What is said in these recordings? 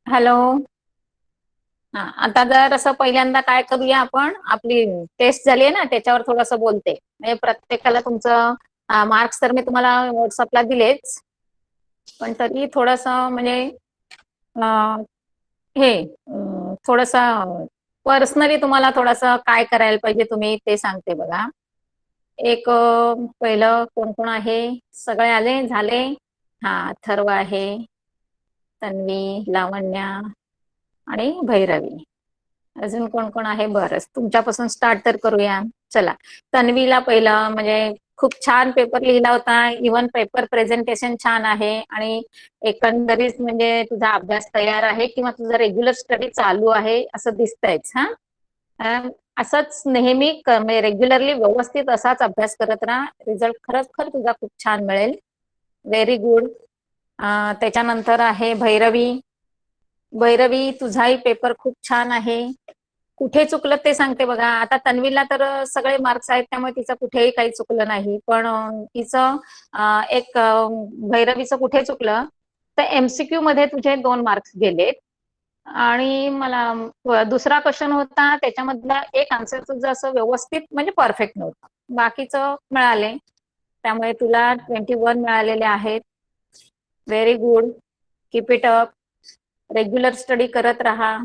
Hello. हा, आता जर असं पहिल्यांदा काय करूया, आपण आपली टेस्ट झाली आहे ना त्याच्यावर थोडंसं बोलते. म्हणजे प्रत्येकाला तुमचं मार्क्स तर मी तुम्हाला व्हॉट्सअपला दिलेच, पण तरी थोडंसं म्हणजे अं, हे थोडंसं पर्सनली तुम्हाला थोडंसं काय करायला पाहिजे तुम्ही ते सांगते बघा. एक पहिलं कोण कोण आहे, सगळे आले झाले. हा, अथर्व आहे, तन्वी, लावण्या आणि भैरवी. अजून कोण कोण आहे, बरंच तुमच्यापासून स्टार्ट तर करूया. चला, तन्वीला पहिलं म्हणजे खूप छान पेपर लिहिला होता. इवन पेपर प्रेझेंटेशन छान आहे आणि एकंदरीत म्हणजे तुझा अभ्यास तयार आहे किंवा तुझा रेग्युलर स्टडी चालू आहे असं दिसतंयच. हा, असंच नेहमी म्हणजे रेग्युलरली व्यवस्थित असाच अभ्यास करत राहा. रिझल्ट खरंच तुझा खूप छान मिळेल. Very good. त्याच्यानंतर आहे भैरवी. भैरवी, तुझाही पेपर खूप छान आहे. कुठे चुकलं ते सांगते बघा. आता तन्वीला तर सगळे मार्क्स आहेत त्यामुळे तिचं कुठेही काही चुकलं नाही, पण तिचं एक भैरवीचं कुठे चुकलं तर एमसीक्यू मध्ये तुझे 2 मार्क्स गेलेत. आणि मला दुसरा क्वेश्चन होता त्याच्यामधला एक आन्सर तुझं असं व्यवस्थित म्हणजे परफेक्ट नव्हतं, बाकीचं मिळाले, त्यामुळे तुला 21 मिळालेले आहेत. Very good. Keep it up. Regular study करत राहा.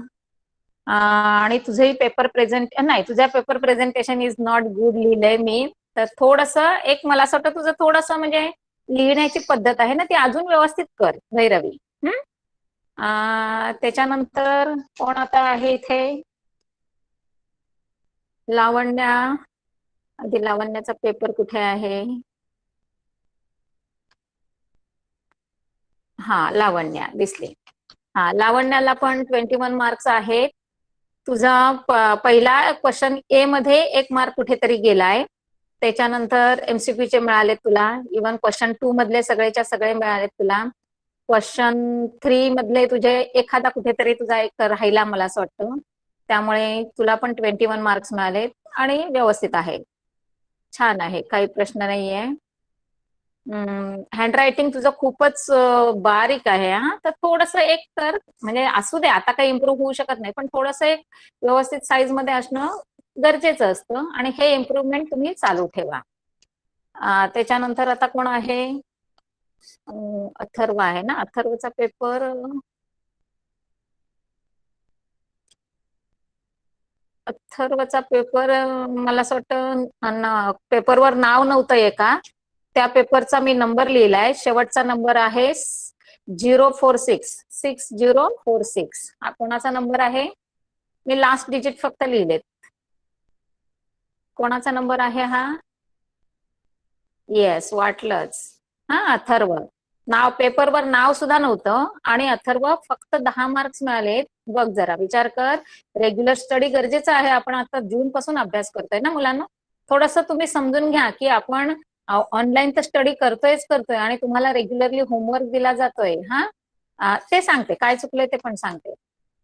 आणि तुझंही पेपर प्रेझेंट नाही, तुझ्या paper presentation is not good लिहिलंय मी. तर थोडंसं एक मला असं वाटतं तुझं थोडंसं म्हणजे लिहिण्याची पद्धत आहे ना ती अजून व्यवस्थित कर भैरवी. त्याच्यानंतर कोण आता आहे इथे, लावण्या. आधी लावण्याचा पेपर कुठे आहे, हा लावण्या दिसली. हा, लावण्याला पण 21 मार्क्स आहेत. तुझा पहिला क्वेश्चन ए मध्ये 1 मार्क कुठेतरी गेलाय. त्याच्यानंतर एमसीक्यू चे मिळाले तुला. इव्हन क्वेश्चन 2 मधले सगळेच्या सगळे मिळाले तुला. क्वेश्चन 3 मधले तुझे एखादा कुठेतरी तुझा एक राहिला मला असं वाटतं, त्यामुळे तुला पण 21 मार्क्स मिळाले आणि व्यवस्थित आहे, छान आहे, काही प्रश्न नाहीये. हँड रायटिंग तुझं खूपच बारीक आहे. हा, तर थोडस एक तर म्हणजे असू दे, आता काही इम्प्रूव्ह होऊ शकत नाही, पण थोडस एक व्यवस्थित साईज मध्ये असणं गरजेचं असतं आणि हे इम्प्रूव्हमेंट तुम्ही चालू ठेवा. त्याच्यानंतर आता कोण आहे, अथर्व आहे ना. अथर्वचा पेपर अथर्वचा पेपर मला असं वाटतं पेपरवर नाव नव्हतं एका, त्या पेपरचा मी नंबर लिहिलाय. शेवटचा नंबर आहे 046 हा कोणाचा नंबर आहे, मी लास्ट डिजिट फक्त लिहिलेत. कोणाचा नंबर आहे हा, येस वाटलंच. हा, अथर्व. नाव पेपरवर नाव सुद्धा नव्हतं आणि अथर्व फक्त 10 मार्क्स मिळाले. बघ, जरा विचार कर. रेग्युलर स्टडी गरजेचं आहे. आपण आता जून पासून अभ्यास करतोय ना मुलांना, थोडस तुम्ही समजून घ्या की आपण ऑनलाईन तर स्टडी करतोय आणि तुम्हाला रेग्युलरली होमवर्क दिला जातोय. हा, ते सांगते, काय चुकलंय ते पण सांगते.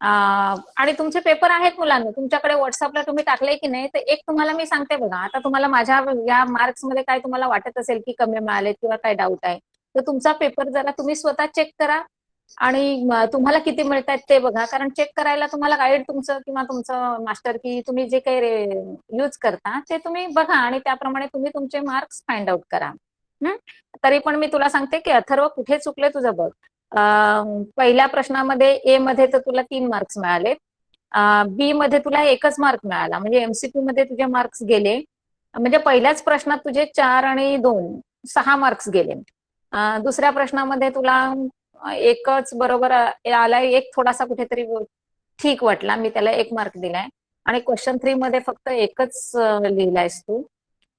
आणि तुमचे पेपर आहेत मुलांना, तुमच्याकडे व्हॉट्सअपला तुम्ही टाकले की नाही, तर एक तुम्हाला मी सांगते बघा. आता तुम्हाला माझ्या या मार्क्स मध्ये काय तुम्हाला वाटत असेल की कमी मिळाले किंवा काय डाऊट आहे, तर तुमचा पेपर जरा तुम्ही स्वतः चेक करा आणि तुम्हाला किती मिळत आहेत ते बघा. कारण चेक करायला तुम्हाला गाईड तुमचं किंवा तुमचं मास्टर की तुम्ही जे काही यूज करता ते तुम्ही बघा आणि त्याप्रमाणे तुम्ही तुमचे मार्क्स फाइंड आउट करा. तरी पण मी तुला सांगते की अथर्व कुठे चुकले तुझं बघ. पहिल्या प्रश्नामध्ये ए मध्ये तर तुला 3 मार्क्स मिळाले. बी मध्ये तुला 1च मार्क मिळाला, म्हणजे एमसीक्यू मध्ये तुझे मार्क्स गेले. म्हणजे पहिल्याच प्रश्नात तुझे 4 आणि 2 6 मार्क्स गेले. दुसऱ्या प्रश्नामध्ये तुला 1च बरोबर आलाय, एक थोडासा कुठेतरी ठीक वाटला, मी त्याला 1 मार्क दिलाय. आणि क्वेश्चन 3 मध्ये फक्त एकच लिहिलायस तू,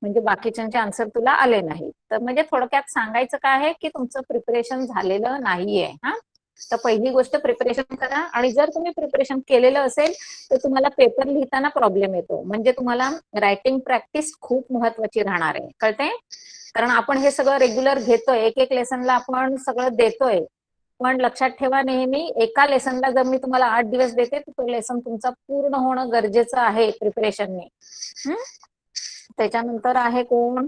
म्हणजे बाकीच्यांचे आन्सर तुला आले नाही. तर म्हणजे थोडक्यात सांगायचं काय आहे की तुमचं प्रिपरेशन झालेलं नाहीये. हा, तर पहिली गोष्ट प्रिपरेशन करा. आणि जर तुम्ही प्रिपरेशन केलेलं असेल तर तुम्हाला पेपर लिहिताना प्रॉब्लेम येतो. म्हणजे तुम्हाला रायटिंग प्रॅक्टिस खूप महत्वाची राहणार आहे, कळते? कारण आपण हे सगळं रेग्युलर घेतोय, एक एक लेसनला आपण सगळं देतोय. पण लक्षात ठेवा, नेहमी एका लेसनला जर मी तुम्हाला 8 दिवस देते तर तो लेसन तुमचा पूर्ण होणं गरजेचं आहे प्रिपरेशनने. त्याच्यानंतर आहे कोण,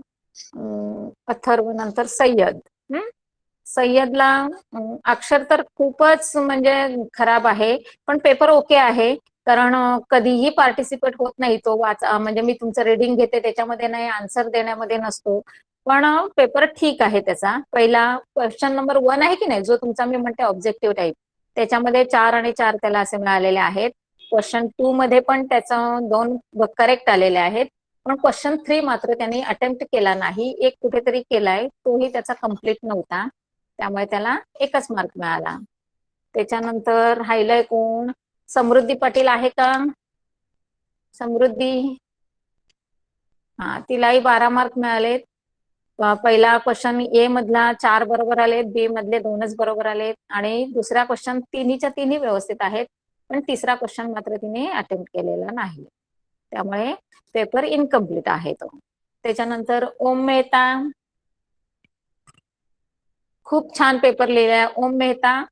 अथर्व, नंतर सय्यद. सय्यदला अक्षर तर खूपच म्हणजे खराब आहे, पण पेपर ओके आहे. कारण कधीही पार्टिसिपेट होत नाही तो, म्हणजे मी तुमचं रीडिंग घेते त्याच्यामध्ये नाही, आन्सर देण्यामध्ये नसतो. पण पेपर ठीक आहे त्याचा. पहिला क्वेश्चन नंबर 1 आहे की नाही, जो तुमचा मी म्हणते ऑब्जेक्टिव्ह टाईप, त्याच्यामध्ये 4 आणि 4 त्याला असे मिळालेले आहेत. क्वेश्चन 2 मध्ये पण त्याचं 2 करेक्ट आलेले आहेत. पण क्वेश्चन 3 मात्र त्यांनी अटेम्प्ट केला नाही, एक कुठेतरी केलाय, तोही त्याचा कम्प्लीट नव्हता, त्यामुळे त्याला 1च मार्क मिळाला. त्याच्यानंतर राहिलंय कोण, समृद्धी पाटील आहे का? समृद्धी, हा, तिलाही 12 मार्क मिळालेत. पहिला क्वेश्चन ए मधला 4 बरोबर आलेत, बी मधले 2च बरोबर आलेत, आणि दुसरा क्वेश्चन तिन्हीच्या तिन्ही व्यवस्थित आहेत. पण तिसरा क्वेश्चन मात्र तिने अटेम्प्ट केलेला नाही, त्यामुळे पेपर इनकम्प्लीट आहे तो. त्याच्यानंतर ओम मेहता, खूप छान पेपर लिहिलाय ओम मेहता,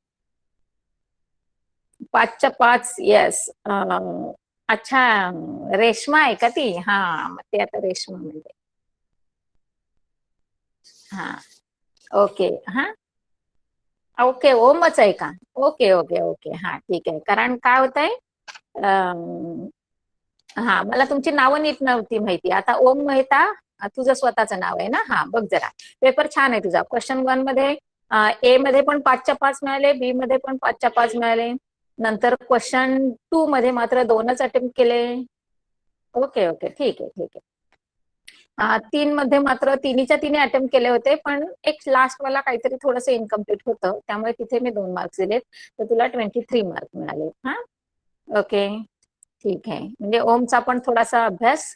5च्या 5. येस. अच्छा, रेश्मा आहे का ती? हा, मग ते आता रेश्मा म्हणजे, हा, ओके. हा, ओके, ओमच आहे का? ओके ओके ओके, हा ठीक आहे. कारण काय होतंय, हा, मला तुमची नावं नीट नव्हती माहिती. आता ओम मेहता तुझं स्वतःचं नाव आहे ना? हा, बघ जरा, पेपर छान आहे तुझा. क्वेश्चन 1 मध्ये ए मध्ये पण 5च्या 5 मिळाले, बी मध्ये पण 5च्या 5 मिळाले. नंतर क्वेश्चन 2 मध्ये मात्र 2च अटेम्प्ट केले. ओके ओके, ठीक आहे ठीक आहे. 3 मध्ये मात्र तिन्हीच्या तिन्ही अटेम्प्ट केले होते, पण एक लास्ट वाला काहीतरी थोडंसं इनकम्प्लीट होतं, त्यामुळे तिथे मी 2 मार्क्स दिलेत. तर तुला 23 मार्क मिळाले. हा, ओके, ठीक आहे. म्हणजे ओमचा पण थोडासा अभ्यास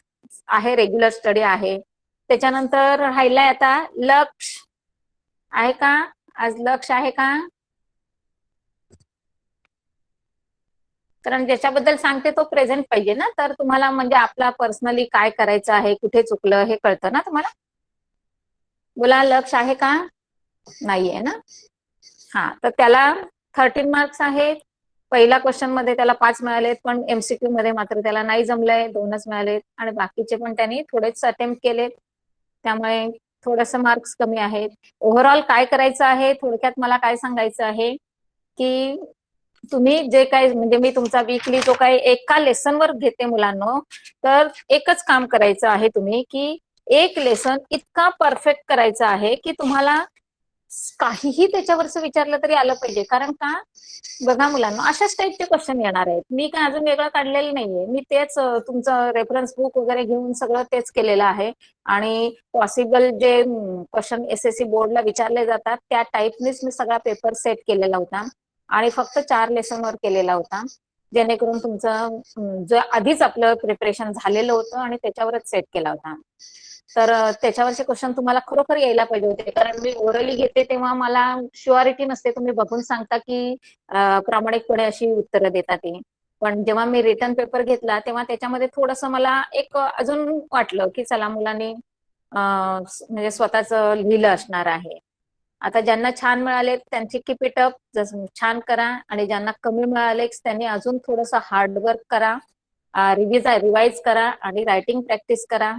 आहे, रेग्युलर स्टडी आहे. त्याच्यानंतर राहिलाय आता लक्ष, आहे का? आज लक्ष आहे का? कारण ज्याच्याबद्दल सांगते तो प्रेझेंट पाहिजे ना, तर तुम्हाला म्हणजे आपला पर्सनली काय करायचं आहे, कुठे चुकलं हे कळतं ना तुम्हाला. बोला, लक्ष आहे का? नाहीये ना? हा, तर त्याला 13 मार्क्स आहेत. पहिल्या क्वेश्चन मध्ये त्याला 5 मिळालेत, पण एमसीक्यू मध्ये मात्र त्याला नाही जमलंय, 2च मिळालेत. आणि बाकीचे पण त्यांनी थोडेच अटेम्प्ट केलेत, त्यामुळे थोडस मार्क्स कमी आहेत. ओव्हरऑल काय करायचं आहे, थोडक्यात मला काय सांगायचं आहे की तुम्ही जे काही, म्हणजे मी तुमचा वीकली जो काही एका लेसनवर घेते मुलांना, तर एकच काम करायचं आहे तुम्ही, की एक लेसन इतका परफेक्ट करायचा आहे की तुम्हाला काहीही त्याच्यावरच विचारलं तरी आलं पाहिजे. कारण का, बघा मुलांना, अशाच टाईपचे क्वेश्चन येणार आहेत. मी काय अजून वेगळं काढलेलं नाहीये, मी तेच तुमचं रेफरन्स बुक वगैरे घेऊन सगळं तेच केलेलं आहे. आणि पॉसिबल जे क्वेश्चन एसएससी बोर्डला विचारले जातात त्या टाईपनेच मी सगळा पेपर सेट केलेला होता. आणि फक्त 4 लेसनवर केलेला होता, जेणेकरून तुमचं जे आधीच आपलं प्रिपरेशन झालेलं होतं आणि त्याच्यावरच सेट केला होता. तर त्याच्यावरचे क्वेश्चन तुम्हाला खरोखर यायला पाहिजे होते. कारण मी ओरली घेते तेव्हा मला शुअरिटी नसते, तुम्ही बघून सांगता की प्रामाणिकपणे अशी उत्तरं देतात ते. पण जेव्हा मी रिटर्न पेपर घेतला तेव्हा त्याच्यामध्ये थोडंसं मला एक अजून वाटलं की चला, मुलांनी म्हणजे स्वतःच लिहिलं असणार आहे. आता ज्यांना छान मिळाले त्यांची कीप इट अप, छान करा. आणि ज्यांना कमी मिळाले त्यांनी अजून थोडंसं हार्डवर्क करा, रिवाइज करा आणि रायटिंग प्रॅक्टिस करा,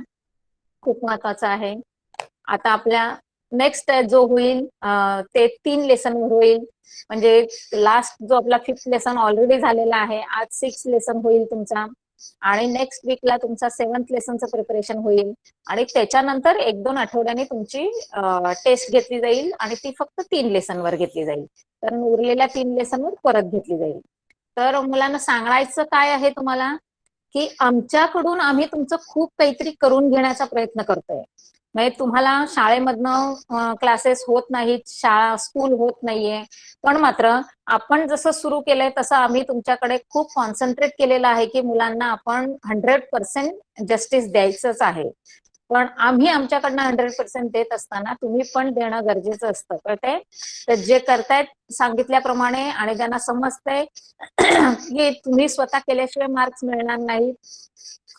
खूप महत्वाचं आहे. आता आपल्या नेक्स्ट जो होईल ते 3 लेसनवर होईल. म्हणजे लास्ट जो आपला 5th लेसन ऑलरेडी झालेला आहे, आज 6 लेसन होईल तुमचा. आणि नेक्स्ट वीकला तुमचा 7th लेसनचं प्रिपरेशन होईल. आणि त्याच्यानंतर 1-2 आठवड्याने तुमची टेस्ट घेतली जाईल आणि ती फक्त 3 लेसनवर घेतली जाईल. तर उरलेल्या 3 लेसनवर परत घेतली जाईल. तर मुलांना सांगायचं काय आहे तुम्हाला, की आमच्याकडून आम्ही तुमचं खूप काहीतरी करून घेण्याचा प्रयत्न करतोय. म्हणजे तुम्हाला शाळेमधनं क्लासेस होत नाहीत, शाळा स्कूल होत नाहीये, पण मात्र आपण जसं सुरू केलंय तसं आम्ही तुमच्याकडे खूप कॉन्सन्ट्रेट केलेलं आहे की मुलांना आपण 100% जस्टिस द्यायचंच आहे. पण आम्ही आमच्याकडनं 100% देत असताना तुम्ही पण देणं गरजेचं असतं, कळतंय? तर जे करतायत सांगितल्याप्रमाणे आणि ज्यांना समजतंय की तुम्ही स्वतः केल्याशिवाय मार्क्स मिळणार नाहीत,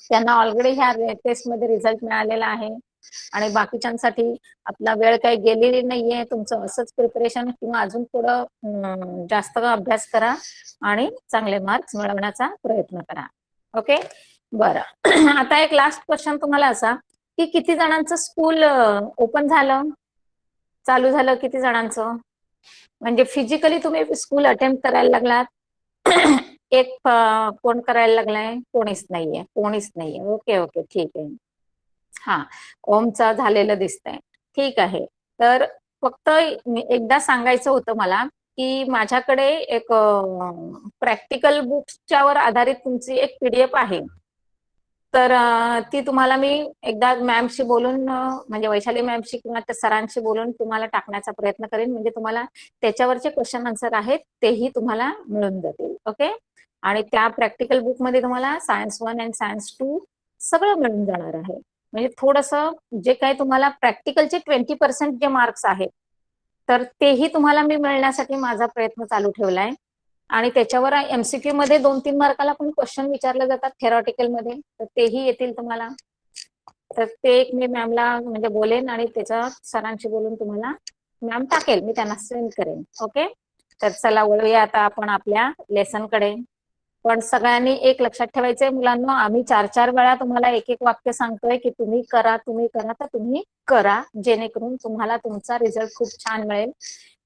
त्यांना ऑलरेडी ह्या टेस्टमध्ये रिझल्ट मिळालेला आहे. आणि बाकीच्यांसाठी आपला वेळ काही गेलेली नाहीये, तुमचं असंच प्रिपरेशन किंवा अजून थोडं जास्त अभ्यास करा आणि चांगले मार्क्स मिळवण्याचा प्रयत्न करा. ओके, बरं. आता एक लास्ट क्वेश्चन तुम्हाला असा की किती जणांचं स्कूल ओपन झालं, चालू झालं, किती जणांचं? म्हणजे फिजिकली तुम्ही स्कूल अटेम्प्ट करायला लागलात? एक कोण करायला लागलाय? कोणीच नाहीये, कोणीच नाहीये. ओके ओके, ठीक आहे. हा, ओमचा झालेलं दिसतंय. ठीक आहे. तर फक्त एकदा सांगायचं होतं मला की माझ्याकडे एक प्रॅक्टिकल बुक्सच्यावर आधारित तुमची एक पीडीएफ आहे. तर ती तुम्हाला मी एकदा मॅमशी बोलून म्हणजे वैशाली मॅमशी किंवा त्या सरांशी बोलून तुम्हाला टाकण्याचा प्रयत्न करेन. म्हणजे तुम्हाला त्याच्यावरचे क्वेश्चन आन्सर आहेत तेही तुम्हाला मिळून जातील. ओके, आणि त्या प्रॅक्टिकल बुकमध्ये तुम्हाला सायन्स 1 आणि सायन्स 2 सगळं मिळून जाणार आहे. म्हणजे थोडंसं जे काही तुम्हाला प्रॅक्टिकलचे 20% जे मार्क्स आहेत तर तेही तुम्हाला मी मिळण्यासाठी माझा प्रयत्न चालू ठेवलाय. आणि त्याच्यावर एमसीक्यू मध्ये 2-3 मार्काला पण क्वेश्चन विचारले जातात थेरॉटिकल मध्ये, तर तेही येतील तुम्हाला. तर ते एक मी मॅमला म्हणजे बोलेन आणि त्याच्या सरांशी बोलून तुम्हाला मॅम टाकेल, मी त्यांना सेंड करेन. ओके, तर चला वळूया आता आपण आपल्या लेसन कडे. पण सगळ्यांनी एक लक्षात ठेवायचंय मुलांना, आम्ही 4-4 वेळा तुम्हाला एक एक वाक्य सांगतोय की तुम्ही करा, तुम्ही करा, तर तुम्ही करा, जेणेकरून तुम्हाला तुमचा रिझल्ट खूप छान मिळेल.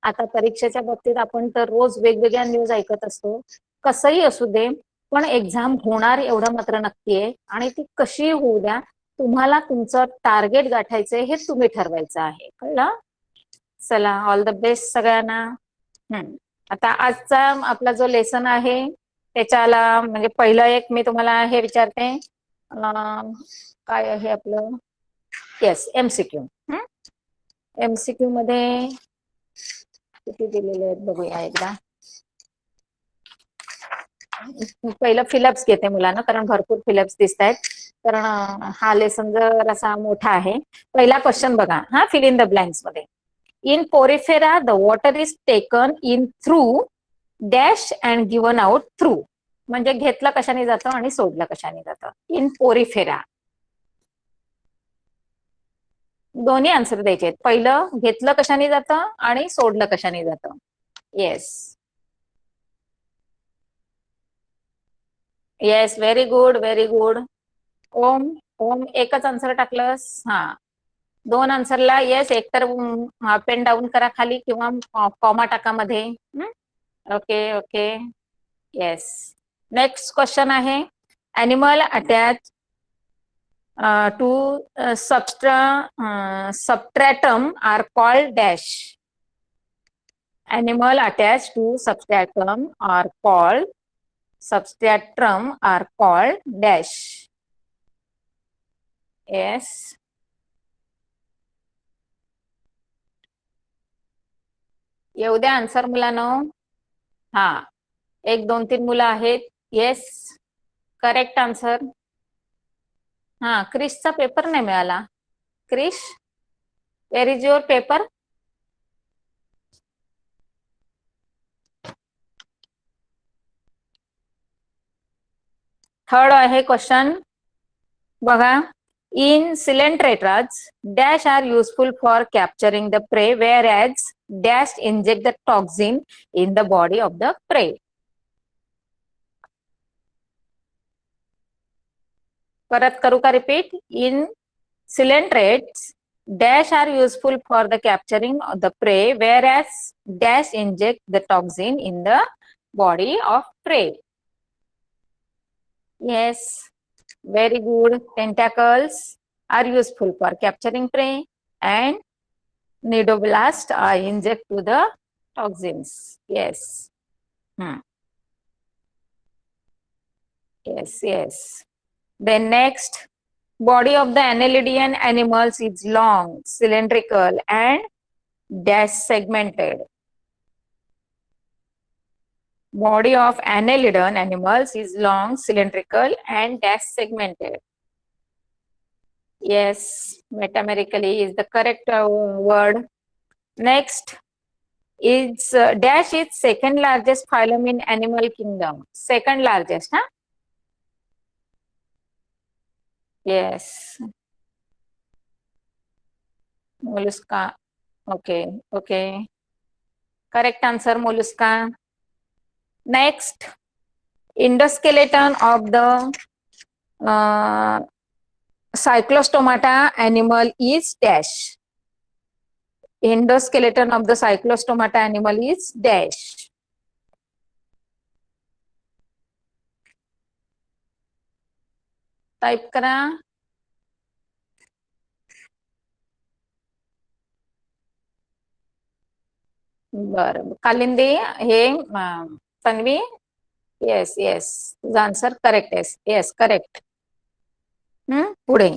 आता परीक्षेच्या बाबतीत आपण तर रोज वेगवेगळ्या न्यूज ऐकत असतो, कसंही असू दे, पण एक्झाम होणार एवढं मात्र नक्की आहे. आणि ती कशी होऊ द्या, तुम्हाला तुमचं टार्गेट गाठायचंय हे तुम्ही ठरवायचं आहे, कळलं? चला, ऑल द बेस्ट सगळ्यांना. आता आजचा आपला जो लेसन आहे त्याच्याला म्हणजे पहिलं एक मी तुम्हाला हे विचारते, काय आहे आपलं? Yes, MCQ. एमसीक्यू मध्ये किती दिलेले आहेत बघूया एकदा. पहिलं फिलअप्स घेते मुलांना, कारण भरपूर फिलअप्स दिसत आहेत, कारण हा लेसन जर असा मोठा आहे. पहिला क्वेश्चन बघा, हा, फिल इन द ब्लँक्स मध्ये. In Porifera the water is taken in through dash and given out through. म्हणजे घेतलं कशाने जातं आणि सोडलं कशाने जातं. इन पोरिफेरा दोन्ही आन्सर द्यायचे आहेत. पहिलं घेतलं कशाने जातं आणि सोडलं कशाने जातं. Yes yes, very good, very good. Om, Om एकच आन्सर टाकलंस? हा, 2 आन्सरला येस. एक तर पेन डाऊन करा खाली किंवा कॉमा टाका मध्ये. Okay okay, yes. Next question आहे, animal attach to substratum are called dash. Animal attached to substratum are called dash. Yes. येऊ द्या आन्सर मुलांनो. हा, 1-2-3 मुलं आहेत. Yes, correct answer. हा, क्रिशचा पेपर नाही मिळाला. क्रिश, वेर इज युअर पेपर? थर्ड आहे क्वेश्चन बघा. In coelenterats, dash are useful for capturing the prey, whereas dash inject the toxin in the body of the prey. परत करू का repeat? In coelenterats, dash are useful for the capturing of the prey, whereas dash inject the toxin in the body of prey. Yes, very good. Tentacles are useful for capturing prey and nidoblast are inject to the toxins. Yes. Yes, yes. Then next, Body of the annelidian animals is long, cylindrical, and dash segmented. Body of annelidan animals is long, cylindrical, and dash segmented. Yes, metamerically is the correct word. Next is dash is second largest phylum in animal kingdom. Second largest, huh? Yes. Mollusca. Okay, okay. Correct answer, mollusca. Next, endoskeleton of the cyclostomata animal is dash. Endoskeleton of the cyclostomata animal is dash. Type करा. बरं, कालिंदी हे Tanvi. Yes yes, तुझा answer correct आहे. Yes correct. पुढे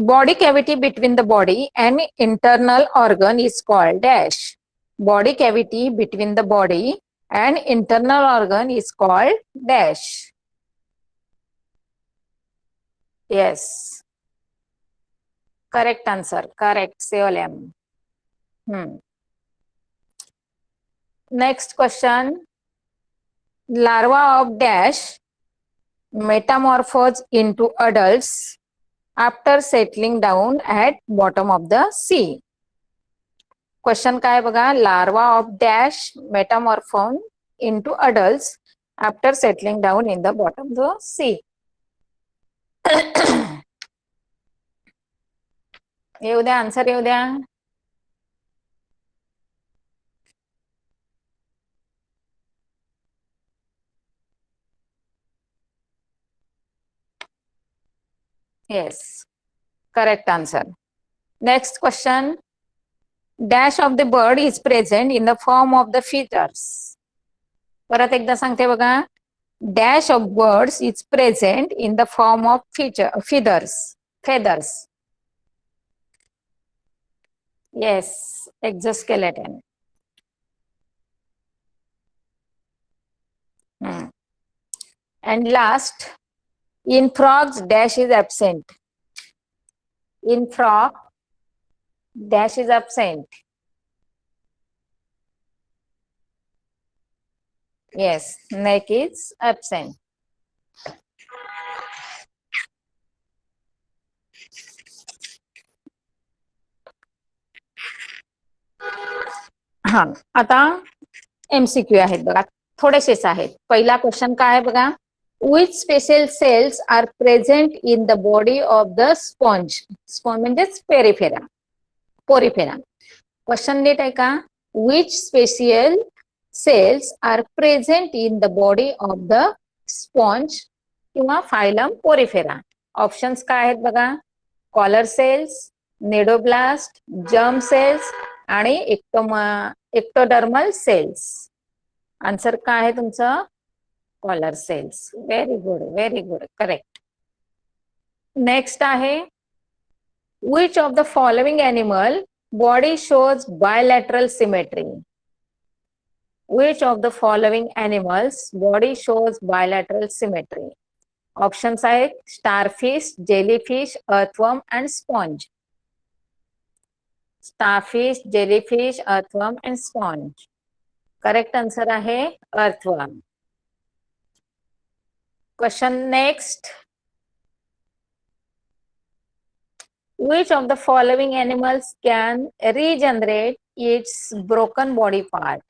body cavity between the body and internal organ is called dash. Body cavity between the body and internal organ is called dash. Yes, correct answer, correct, Seolem. Next question. Larva of dash metamorphose into adults after settling down at bottom of the sea. Question काय बघा, larva of dash metamorphose into adults after settling down in the bottom of the sea. येऊ द्या, answer येऊ द्या. Yes, correct answer. Next question. Dash of the bird is present in the form of the feathers. परत एकदा सांगते बघा. Dash of birds is present in the form of feathers. Feathers. Yes, exoskeleton. And last, in frogs, dash is absent. In frog, dash is absent. Yes, neck is absent. हा, आता MCQ आहेत बघा, थोडेसेच आहेत. पहिला क्वेश्चन काय आहे बघा. Which special cells are present in the body of the sponge? Sponge म्हणजेच पोरिफेरा. क्वेश्चन नीट आहे का. Which special cells are present in the body of the sponge किंवा फायलम पोरिफेरा. ऑप्शन्स काय आहेत बघा. Collar cells, cnidoblast, germ cells आणि ectodermal cells. Answer काय आहे तुमचं. Collar cells. Very good, very good, correct. Next आहे. Which of the following animal body shows bilateral symmetry? Which of the following animals body shows bilateral symmetry? Options आहेत starfish, jellyfish, earthworm and sponge. Starfish, jellyfish, earthworm and sponge. Correct answer आहे earthworm. Question next. Which of the following animals can regenerate its broken body part?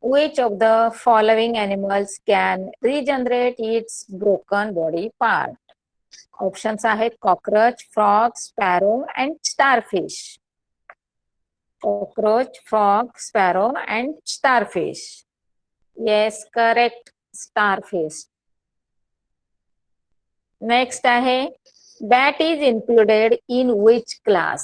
Which of the following animals can regenerate its broken body part? Options आहेत cockroach, frog, sparrow and starfish. Cockroach, frog, sparrow and starfish. Yes, correct, starfish. Next आहे. Bat is included in which class?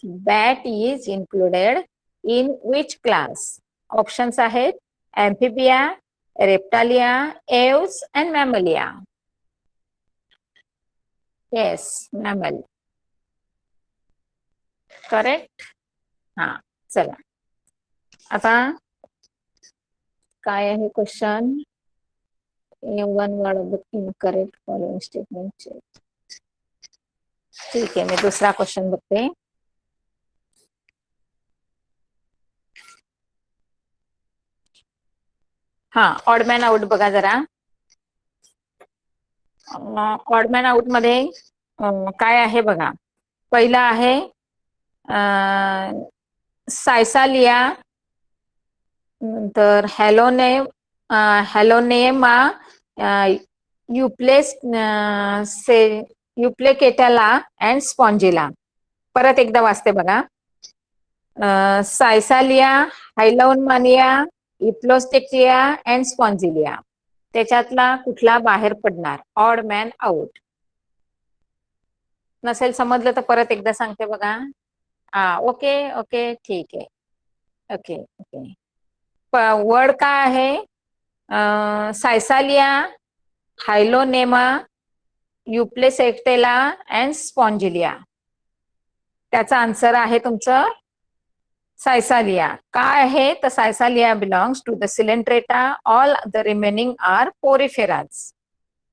Bat is included in which class? Options आहेत amphibia, reptilia, aves and mammalia. Yes, mammal. Correct. हा, चला आता काय आहे question. One word of the incorrect following statement. ठीक आहे, मी दुसरा क्वेश्चन बघते. हा, ऑडमॅन आउट बघा जरा. ऑडमॅन आउट मध्ये काय आहे बघा. पहिला आहे सायसालिया, नंतर हॅलोनेमा युप्लेकेटाला अँड स्पॉन्जिला. परत एकदा वाचते बघा. सायसालिया, हायलोनमानिया, इप्लोस्टेक्टिया अँड स्पॉन्जिलिया. त्याच्यातला कुठला बाहेर पडणार? Odd man out. नसेल समजलं तर परत एकदा सांगते बघा. ओके ओके, ठीक आहे. Okay okay. वर्ड काय आहे? Physalia, hyalonema, euplectella and spongilla. त्याचा आन्सर आहे तुमचं सायसालिया. काय आहे तर physalia belongs to the coelenterata. All the remaining are poriferas.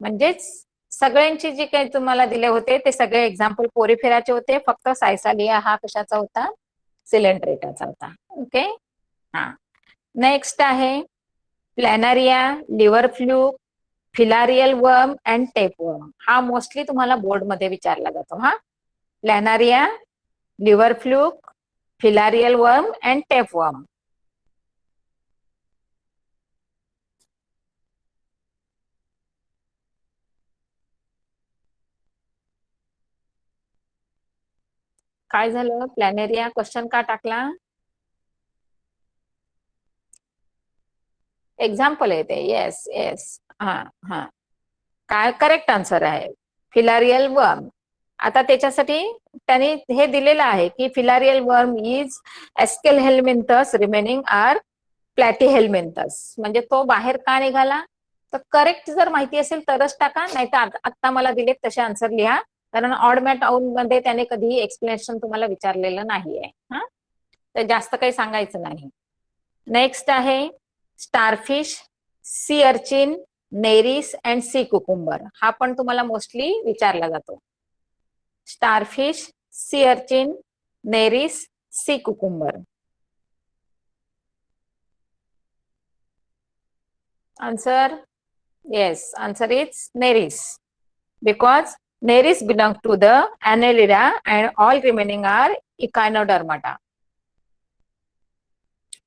म्हणजेच सगळ्यांची जी काही तुम्हाला दिले होते ते सगळे एक्झाम्पल पोरिफेराचे होते. फक्त सायसालिया हा कशाचा होता? सिलेंट्रेटाचा होता. ओके. हा, नेक्स्ट आहे planaria, liver fluke, filarial worm and tapeworm. हा मोस्टली तुम्हाला बोर्ड मध्ये विचारला जातो. हा, planaria, liver fluke, filarial worm and tapeworm. काय झालं? प्लॅनेरिया क्वेश्चन का टाकला? एक्झाम्पल येते. Yes yes. हा हा, काय करेक्ट आन्सर आहे? Filarial worm. आता त्याच्यासाठी त्यांनी हे दिलेलं आहे की filarial worm is aschelminthes, remaining are platyhelminthes. म्हणजे तो बाहेर का निघाला? तर करेक्ट जर माहिती असेल तरच टाका, नाही तर आता मला दिलेत तसे आन्सर लिहा. कारण ऑड मॅन आउट मध्ये त्याने कधीही एक्सप्लेनेशन तुम्हाला विचारलेलं नाहीये. हा, तर जास्त काही सांगायचं नाही. नेक्स्ट आहे starfish, sea urchin, Nereis and sea cucumber. हा पण तुम्हाला मोस्टली विचारला जातो. Starfish, sea urchin, Nereis, sea cucumber. Answer? yes, answer is neris, because neris belong to the annelida and all remaining are echinodermata.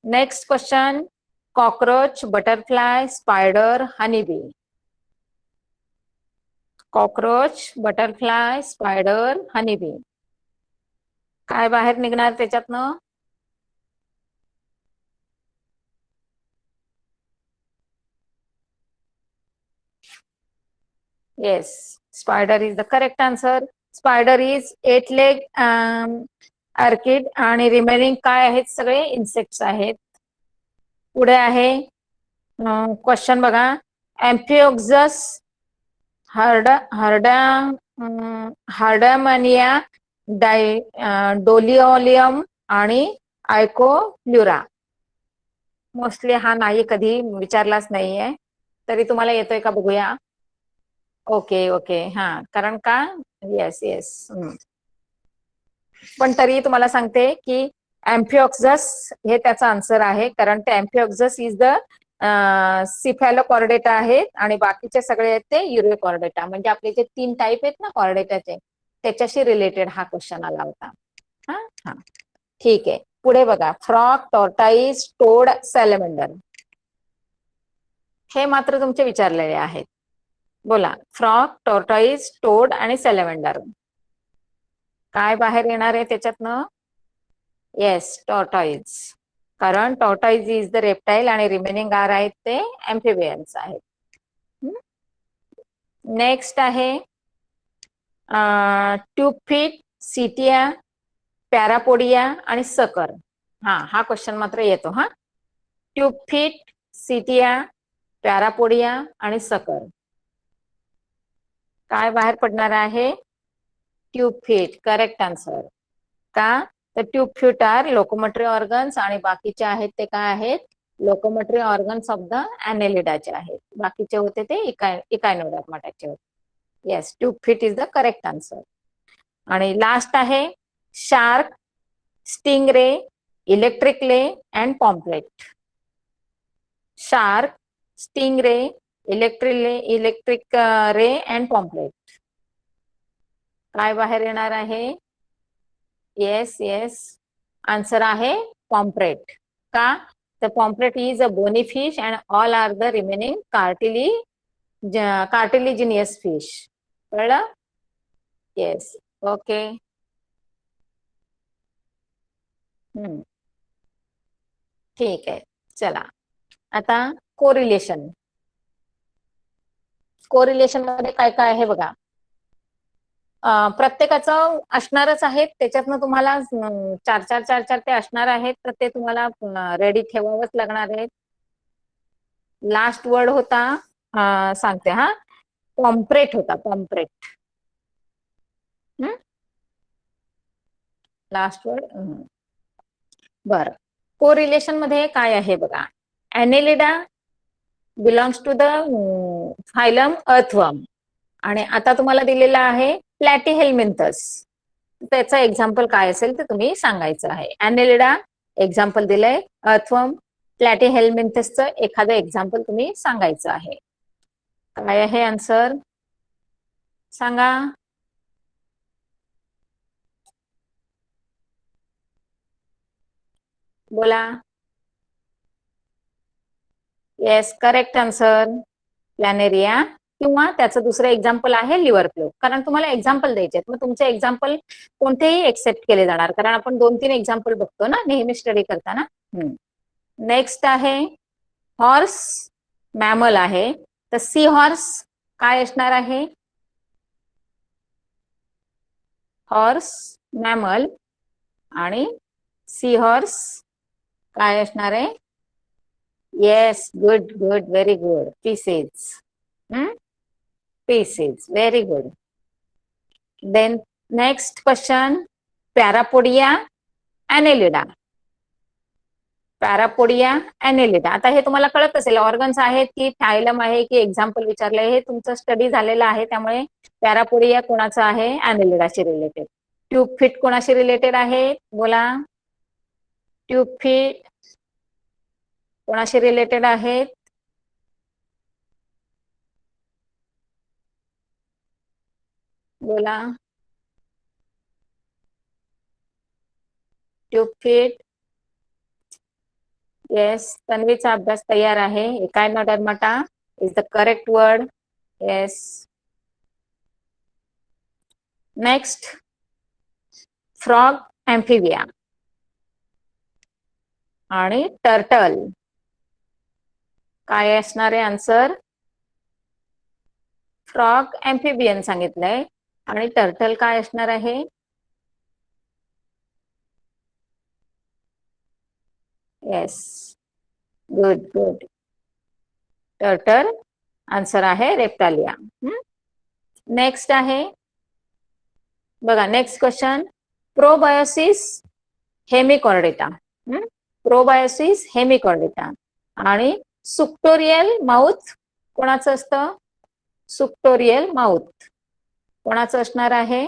Next question, cockroach, butterfly, spider, honeybee. cockroach, butterfly, spider, honeybee. काय बाहेर निघणार त्याच्यातनं? Yes, spider is the correct answer. Spider is 8-leg orchid आणि remaining काय आहेत? सगळे insects आहेत. पुढे आहे क्वेश्चन बघा. एम्फिओक्झस, हार्डामनिया, डोलिओलियम आणि आयकोप्लुरा. मोस्टली हा नाही कधी विचारलाच नाहीये. तरी तुम्हाला येतोय का बघूया. Okay okay. हा, कारण का? Yes yes. पण तरी तुम्हाला सांगते की एम्फिओक्झस हे त्याचा आन्सर आहे. कारण ते एम्फिओक्झस इज द सिफॅलोकॉर्डेटा आहेत आणि बाकीचे सगळे आहेत ते युरिओकॉर्डेटा. म्हणजे आपले जे 3 टाईप आहेत ना कॉर्डेटाचे, त्याच्याशी रिलेटेड हा क्वेश्चन आला होता. हा हा, ठीक आहे. पुढे बघा, फ्रॉग, टॉर्टाईज, टोड, सॅलेमंडर. हे मात्र तुमचे विचारलेले आहेत. बोला, फ्रॉग, टॉर्टाईज, टोड आणि सॅलेमंडर. काय बाहेर येणार आहे त्याच्यातनं? येस, टॉर्टाईज. कारण टॉर्टाईज इज द रेप्टाईल आणि रिमेनिंग आर आहेत ते एम्फिबियन्स आहेत. नेक्स्ट आहे ट्यूबफिट, सिटिया, पॅरापोडिया आणि सकर. हा क्वेश्चन मात्र येतो. हा, ट्यूबफिट, सिटिया, पॅरापोडिया आणि सकर. काय बाहेर पडणार आहे? Tube feet, correct answer. का तर tube feet are locomotory organs आणि बाकीचे आहेत ते काय आहेत, लोकोमोटरी ऑर्गन्स ऑफ द ॲनेलिडाचे आहेत. बाकीचे होते ते इकायनोडर्माटाचे होते. Yes, tube feet is the correct answer. आणि लास्ट आहे shark, stingray, electric ray and pomfret. Shark, stingray, electric ray and pomfret. काय बाहेर येणार आहे? येस येस, आन्सर आहे पॉम्प्रेट. का तर pomfret is a bony fish and all are the remaining cartilaginous fish. कळलं? Yes, okay. ठीक आहे, चला आता कोरिलेशन. कोरिलेशन मध्ये काय काय आहे बघा. प्रत्येकाचं असणारच आहे, त्याच्यातनं तुम्हाला चार चार चार चार ते असणार आहेत, तर ते तुम्हाला रेडी ठेवावंच लागणार आहे. लास्ट वर्ड होता, सांगते हा, पॉम्प्रेट होता, पॉम्प्रेट. Last word. बरं, कोरिलेशन मध्ये काय आहे बघा. Annelida belongs to the phylum earthworm. आणि आता तुम्हाला दिलेला आहे प्लॅटीहेल्मिंथस. त्याचं एक्झाम्पल काय असेल ते तुम्ही सांगायचं आहे. ॲनेलिडा एक्झाम्पल दिलंय, अर्थवर्म, प्लॅटीहेल्मिंथसचं एखादं एक्झाम्पल तुम्ही सांगायचं आहे. काय आहे आन्सर सांगा. बोला. येस, करेक्ट आन्सर प्लॅनेरिया, किंवा त्याचं दुसरं एक्झाम्पल आहे लिव्हर फ्लो. कारण तुम्हाला एक्झाम्पल द्यायचे आहेत, मग तुमचे एक्झाम्पल कोणतेही एक्सेप्ट केले जाणार, कारण आपण 2-3 एक्झाम्पल बघतो ना नेहमी स्टडी करताना. नेक्स्ट आहे हॉर्स, मॅमल आहे, तर सी हॉर्स काय असणार आहे? हॉर्स, मॅमल आणि सी हॉर्स काय असणार आहे? Yes, good good, very good, pisces. Pisces, very good. Then next question, parapodia, annelida. Parapodia, annelida. आता हे तुम्हाला कळत असेल ऑर्गन्स आहेत की फायलम आहे की एक्झाम्पल विचारलंय, हे तुमचं स्टडी झालेलं आहे. त्यामुळे पॅरापोडिया कोणाचं आहे? ॲनेलिडाशी रिलेटेड. ट्यूब फिट कोणाशी रिलेटेड आहे? बोला. ट्यूब फिट कोणाशी रिलेटेड आहेत? बोला. Tube fit. येस, तन्वीचा अभ्यास तयार आहे. Echinodermata is the correct word. Yes. Next, frog, amphibia आणि टर्टल. काय असणार आहे आन्सर? फ्रॉग ॲम्फिबियन सांगितलंय, आणि टर्टल काय असणार आहे? Yes, good good, turtle answer आहे रेप्टालिया. नेक्स्ट आहे बघा, नेक्स्ट क्वेश्चन, प्रोबायोसिस हेमिकॉर्डेटा. प्रोबायोसिस हेमिकॉर्डेटा आणि सुक्टोरियल माउथ कोणाचं असतं? सुक्टोरियल माउथ कोणाचं असणार आहे?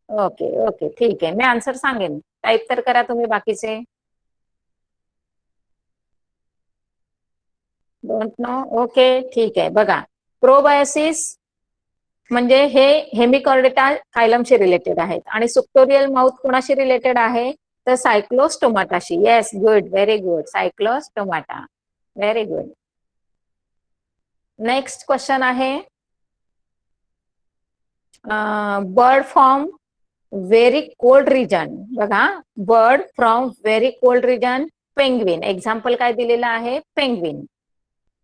ओके ओके, ठीक आहे, मी आन्सर सांगेन, टाईप तर करा तुम्ही बाकीचे. डोंट नो, ओके, ठीक आहे. बघा, प्रोबायोसिस म्हणजे हे हेमिकॉर्डेटा फायलमशी रिलेटेड आहेत, आणि सुक्टोरियल माउथ कोणाशी रिलेटेड आहे? तर सायक्लोस्टोमाटाशी. Yes, good, very good, cyclostomata, very good. Next question आहे, bird from very cold region. बघा, bird from very cold region, penguin. Example काय दिलेलं आहे? पेंग्विन.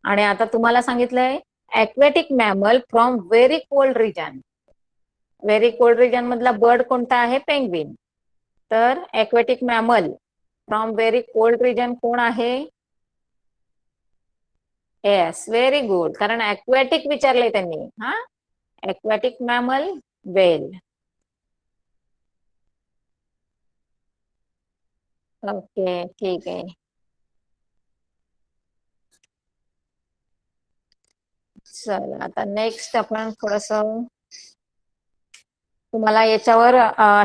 आणि आता तुम्हाला सांगितलंय aquatic mammal from very cold region. Very cold region मधला बर्ड कोणता आहे? पेंग्विन. तर aquatic mammal from very cold region कोण आहे? Yes, very good. कारण ॲक्वॅटिक विचारलंय त्यांनी. हा, ॲक्वॅटिक मॅमल, वेल. ओके, ठीक आहे. चला आता नेक्स्ट आपण थोडस तुम्हाला याच्यावर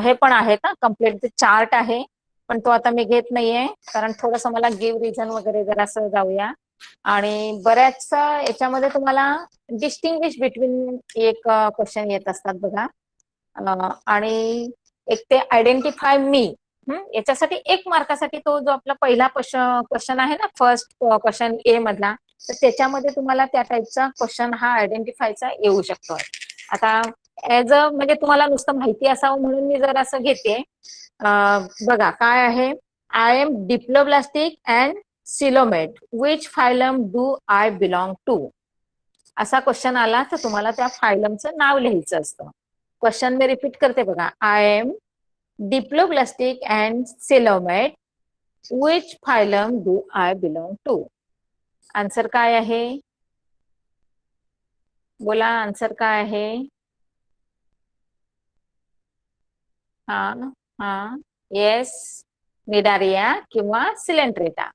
हे पण आहे ना, कम्प्लीट चार्ट आहे, पण तो आता मी घेत नाहीये कारण थोडस मला गिव्ह रिझन वगैरे जरासं जाऊया. आणि बऱ्याच याच्यामध्ये तुम्हाला डिस्टिंग्विश बिटवीन एक क्वेश्चन येत असतात बघा. आणि एक ते आयडेंटिफाय मी, याच्यासाठी 1 मार्कासाठी तो जो आपला पहिला क्वेश्चन आहे ना, फर्स्ट क्वेश्चन ए मधला, तर त्याच्यामध्ये तुम्हाला त्या टाईपचा क्वेश्चन हा आयडेंटिफायचा येऊ शकतो. आता ऍज अ म्हणजे तुम्हाला नुसतं माहिती असावं म्हणून मी जर असं घेते. बघा काय आहे. I am diploblastic and coelomate, which phylum do I belong to. असा क्वेश्चन आला तर तुम्हाला त्या फायलमचं नाव लिहायचं असतं. क्वेश्चन मी रिपीट करते बघा. I am diploblastic and coelomate, which phylum do I belong to. Answer काय आहे? बोला, आन्सर काय आहे? हा हा, येस, निडारिया किंवा सिलेंट्रेटा.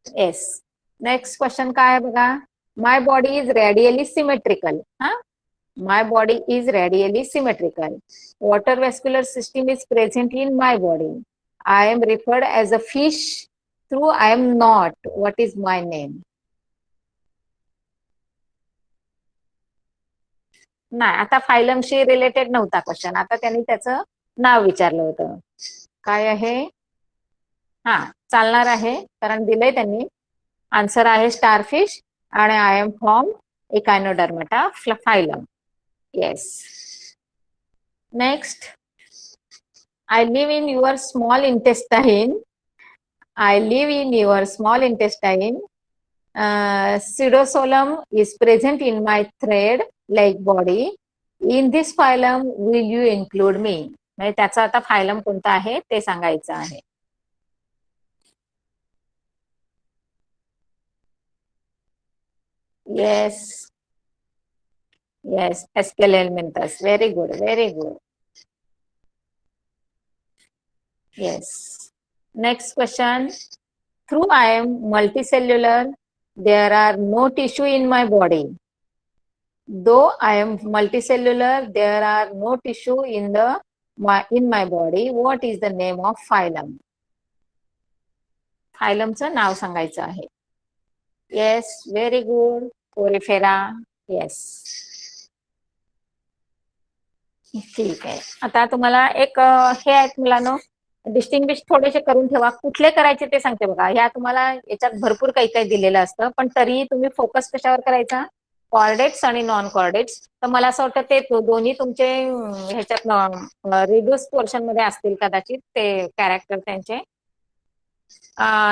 येस. नेक्स्ट क्वेश्चन काय आहे बघा. My body is radially symmetrical. हा, my body is radially symmetrical. Water vascular system is present in my body. I am referred as a fish through I am not. What is my name? नाही, आता फायलमशी related नव्हता question, आता त्यांनी त्याचं नाव विचारलं होतं. काय आहे? हा, चालणार आहे कारण दिलंय त्यांनी. आन्सर आहे स्टारफिश आणि I am from echinodermata phylum. Yes. Next. I live in your small intestine. I live in your small intestine. Pseudosolum is present in my thread-like body. In this phylum, will you include me? म्हणजे त्याचा आता phylum कोणता आहे ते सांगायचं आहे. Yes yes, aschelminthes. Very good, very good. Yes. Next question. Through I am multicellular, there are no tissue in my body. Though I am multicellular, there are no tissue in my body. What is the name of phylum? फायलमचं नाव सांगायचं आहे. Yes, very good. Porifera. Yes. ठीक आहे. आता तुम्हाला एक हे आहेत मुलांनो, डिस्टिंग्विश थोडेसे करून ठेवा. कुठले करायचे ते सांगते बघा. ह्या तुम्हाला याच्यात भरपूर काही काही दिलेलं असतं, पण तरी तुम्ही फोकस कशावर करायचा? कॉर्डेट्स आणि नॉन कॉर्डेट्स. तर मला असं वाटतं ते दोन्ही तुमचे ह्याच्यात रिड्यूस पोर्शन मध्ये असतील कदाचित ते कॅरेक्टर त्यांचे.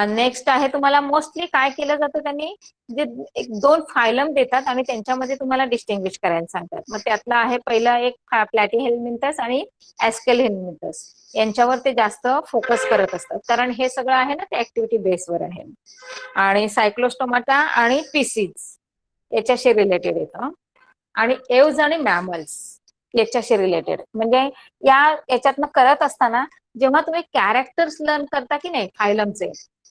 नेक्स्ट आहे तुम्हाला मोस्टली काय केलं जातं त्यांनी, जे 1-2 फायलम देतात आणि त्यांच्यामध्ये तुम्हाला डिस्टिंग्विश करायला सांगतात. मग त्यातला आहे पहिला एक प्लॅटीहेल्मिंथस आणि ऍस्केलहेल्मिंथस. यांच्यावर ते जास्त फोकस करत असतात कारण हे सगळं आहे ना ते ऍक्टिव्हिटी बेसवर आहे. आणि सायक्लोस्टोमाटा आणि पीसीज याच्याशी रिलेटेड येतं. आणि एव्ज आणि मॅमल्स याच्याशी रिलेटेड. म्हणजे याच्यातनं करत असताना जेव्हा तुम्ही कॅरेक्टर्स लर्न करता की नाही फायलमचे,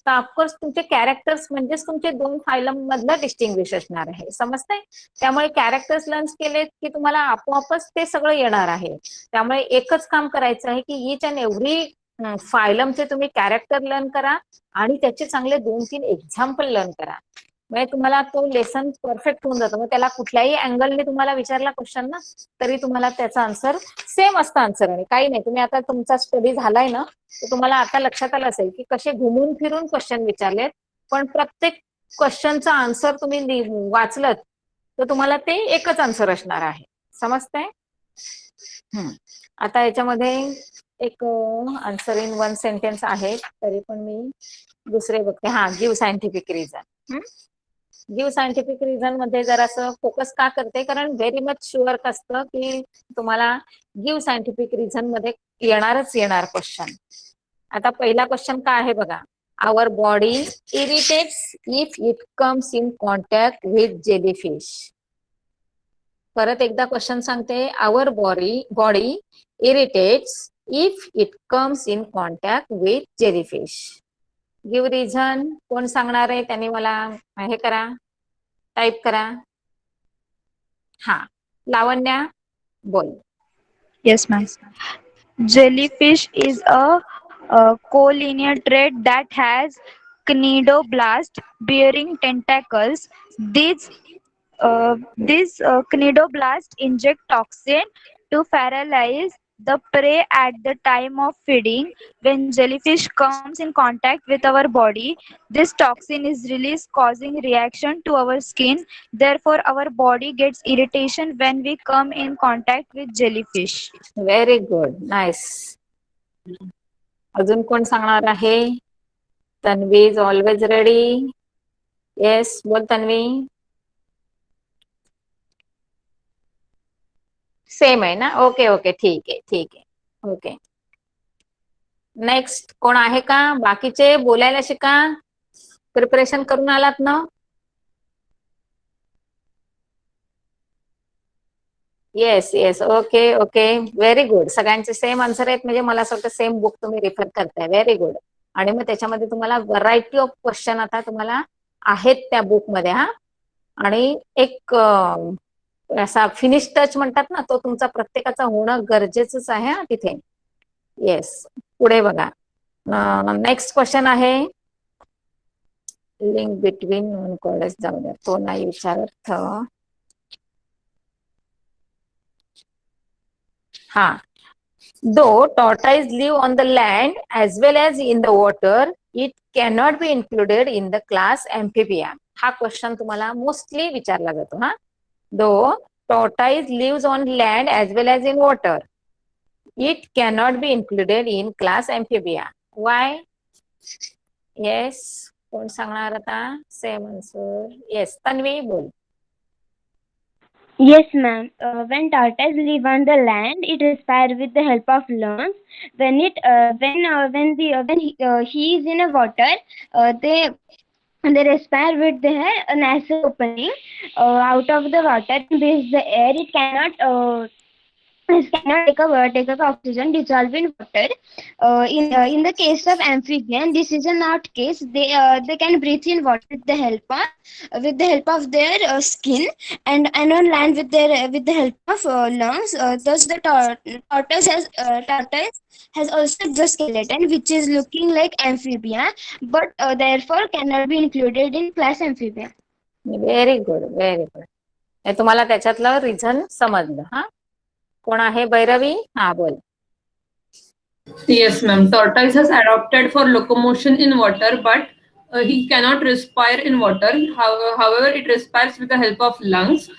तर ऑफकोर्स तुमचे कॅरेक्टर्स म्हणजेच तुमचे 2 फायलम मधलं डिस्टिंग्विश असणार आहे. समजतंय? त्यामुळे कॅरेक्टर्स लर्न केले की तुम्हाला आपोआपच ते सगळं येणार आहे. त्यामुळे एकच काम करायचं आहे की ईच अँड एव्हरी फायलमचे तुम्ही कॅरेक्टर लर्न करा आणि त्याचे चांगले 2-3 एक्झाम्पल लर्न करा. म्हणजे तुम्हाला तो लेसन परफेक्ट होऊन जातो. मग त्याला कुठल्याही अँगलने तुम्हाला विचारला क्वेश्चन ना, तरी तुम्हाला त्याचा आन्सर सेम असतं आन्सर. आणि काही नाही, तुम्ही आता तुमचा स्टडी झालाय ना, तर तुम्हाला आता लक्षात आलं असेल की कसे घुमून फिरून क्वेश्चन विचारलेत, पण प्रत्येक क्वेश्चनचा आन्सर तुम्ही वाचलत तर तुम्हाला ते एकच आन्सर असणार आहे. समजतंय? आता याच्यामध्ये एक आन्सर इन 1 सेंटेन्स आहे, तरी पण मी दुसरे बघते. हा, give scientific reason. Give scientific reason मध्ये जरासं फोकस का करते, कारण व्हेरी मच शुअर असतं की तुम्हाला गिव्ह सायंटिफिक रिझन मध्ये येणार क्वेश्चन. आता पहिला क्वेश्चन काय आहे बघा. our body irritates if it comes in contact with jellyfish. परत एकदा क्वेश्चन सांगते. our body irritates if it comes in contact with jellyfish. Give reason. कोण सांगणार आहे त्यांनी मला हे करा, टाईप करा. हा, लावण्या बोल. Yes, ma'am. Jellyfish is a collineatrate that has cnidoblast bearing tentacles. These cnidoblast inject toxin to paralyze the prey at the time of feeding. When jellyfish comes in contact with our body, this toxin is released, causing reaction to our skin. Therefore, our body gets irritation when we come in contact with jellyfish. Very good, nice. अजून कोण सांगणार आहे? Tanvi is always ready. Yes, बोल Tanvi. Same आहे ना? Okay okay, ठीक आहे ठीक आहे. ओके, नेक्स्ट कोण आहे का? बाकीचे बोलायला शिका. प्रिपरेशन करून आलात ना? Yes yes, okay okay, very good. सगळ्यांचे सेम आन्सर आहेत, म्हणजे मला असं वाटतं सेम बुक तुम्ही रेफर करताय. Very good. आणि मग त्याच्यामध्ये तुम्हाला व्हरायटी ऑफ क्वेश्चन आता तुम्हाला आहेत त्या बुकमध्ये. हा, आणि एक असा फिनिश टच म्हणतात ना, तो तुमचा प्रत्येकाचा होणं गरजेचंच आहे हा तिथे. येस, पुढे बघा. नेक्स्ट क्वेश्चन आहे लिंक बिटवीन नॉन कॉलेज. जाऊ द्या, तो नाही विचारत. हा, दो tortoise live on the land as well as in the water, it cannot be included in the class amphibia. हा क्वेश्चन तुम्हाला मोस्टली विचारला जातो. हा, दो tortoise lives on land as well as in water, it cannot be included in class amphibia. Why? Yes, कोण सांगणार आता? Same answer. Yes, Tanvi बोल. Yes, ma'am. When tortoise live on the land, it respires with the help of lungs. When he is in a water, they respire with their nasal opening out of the water. This the air. It cannot take up oxygen dissolved in water. In the case of amphibian, this is a not case. They can breathe in water with the help of their skin, and on land with the help of lungs. Thus, the tortoise has also exoskeleton which is looking like amphibia, but therefore cannot be included in class amphibia. Very good, very good. तुम्हाला त्याच्यातलं reason समजलं. हा, कोण आहे? भैरवी. हा, बोल. Yes, ma'am. Tortoise has adapted for locomotion in water, but he cannot respire in water. However, it respires with the help of lungs.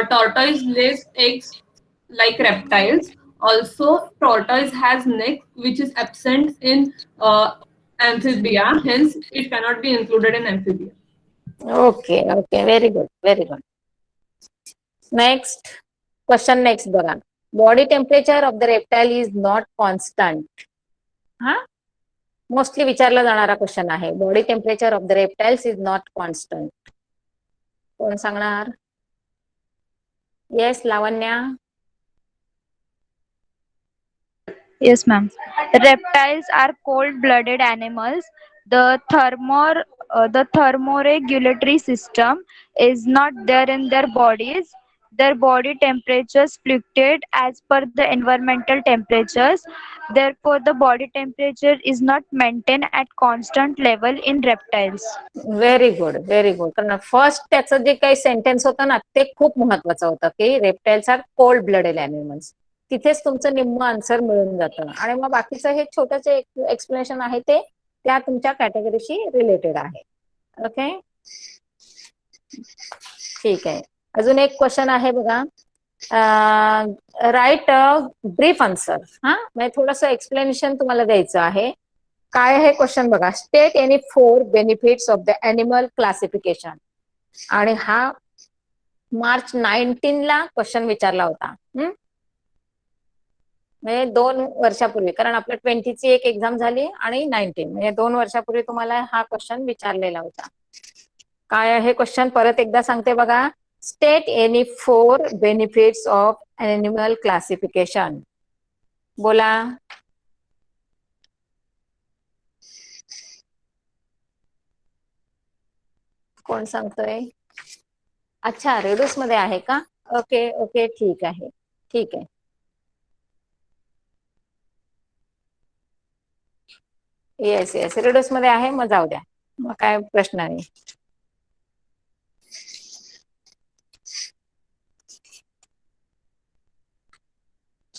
Tortoise lays eggs like reptiles. Also, tortoise has neck, which is absent in amphibia. Hence, it cannot be included in amphibia. Okay okay, very good, very good. Next question. Next बघा. Body temperature of the reptile is not constant. हा, mostly विचारला जाणारा question आहे. Body temperature of the reptiles is not constant. कोण सांगणार? Yes, Lavanya. Yes, ma'am. Reptiles are cold-blooded animals. The thermoregulatory system is not there in their bodies. Their body temperatures fluctuate as per the environmental temperatures. Therefore, the body temperature is not maintained at constant level in reptiles. Very good, very good. कारण first त्याचं जे काही sentence होतं ना, ते खूप महत्वाचं होतं की reptiles are cold blooded animals. तिथेच तुमचं निम्म आन्सर मिळून जातं. आणि मग बाकीचं हे छोटंच एक्सप्लेनेशन आहे ते त्या तुमच्या कॅटेगरीशी रिलेटेड आहे. ओके, ठीक आहे. अजून एक क्वेश्चन आहे बघा. Write brief answer. हा, म्हणजे थोडंसं एक्सप्लेनेशन तुम्हाला द्यायचं आहे. काय आहे क्वेश्चन बघा. State any 4 benefits of the animal classification. आणि हा मार्च 19 ला क्वेश्चन विचारला होता. म्हणजे 2 वर्षापूर्वी, कारण आपल्या 20ची एक एक्झाम झाली आणि 19 म्हणजे 2 वर्षापूर्वी तुम्हाला हा क्वेश्चन विचारलेला होता. काय आहे क्वेश्चन परत एकदा सांगते बघा. State any 4 benefits of animal classification. बोला. कोण सांगतोय? अच्छा, रेडूस मध्ये आहे का? ओके ओके, ठीक आहे ठीक आहे. येस येस, रेडूस मध्ये आहे, मग जाऊ द्या, मग काय प्रश्न नाही.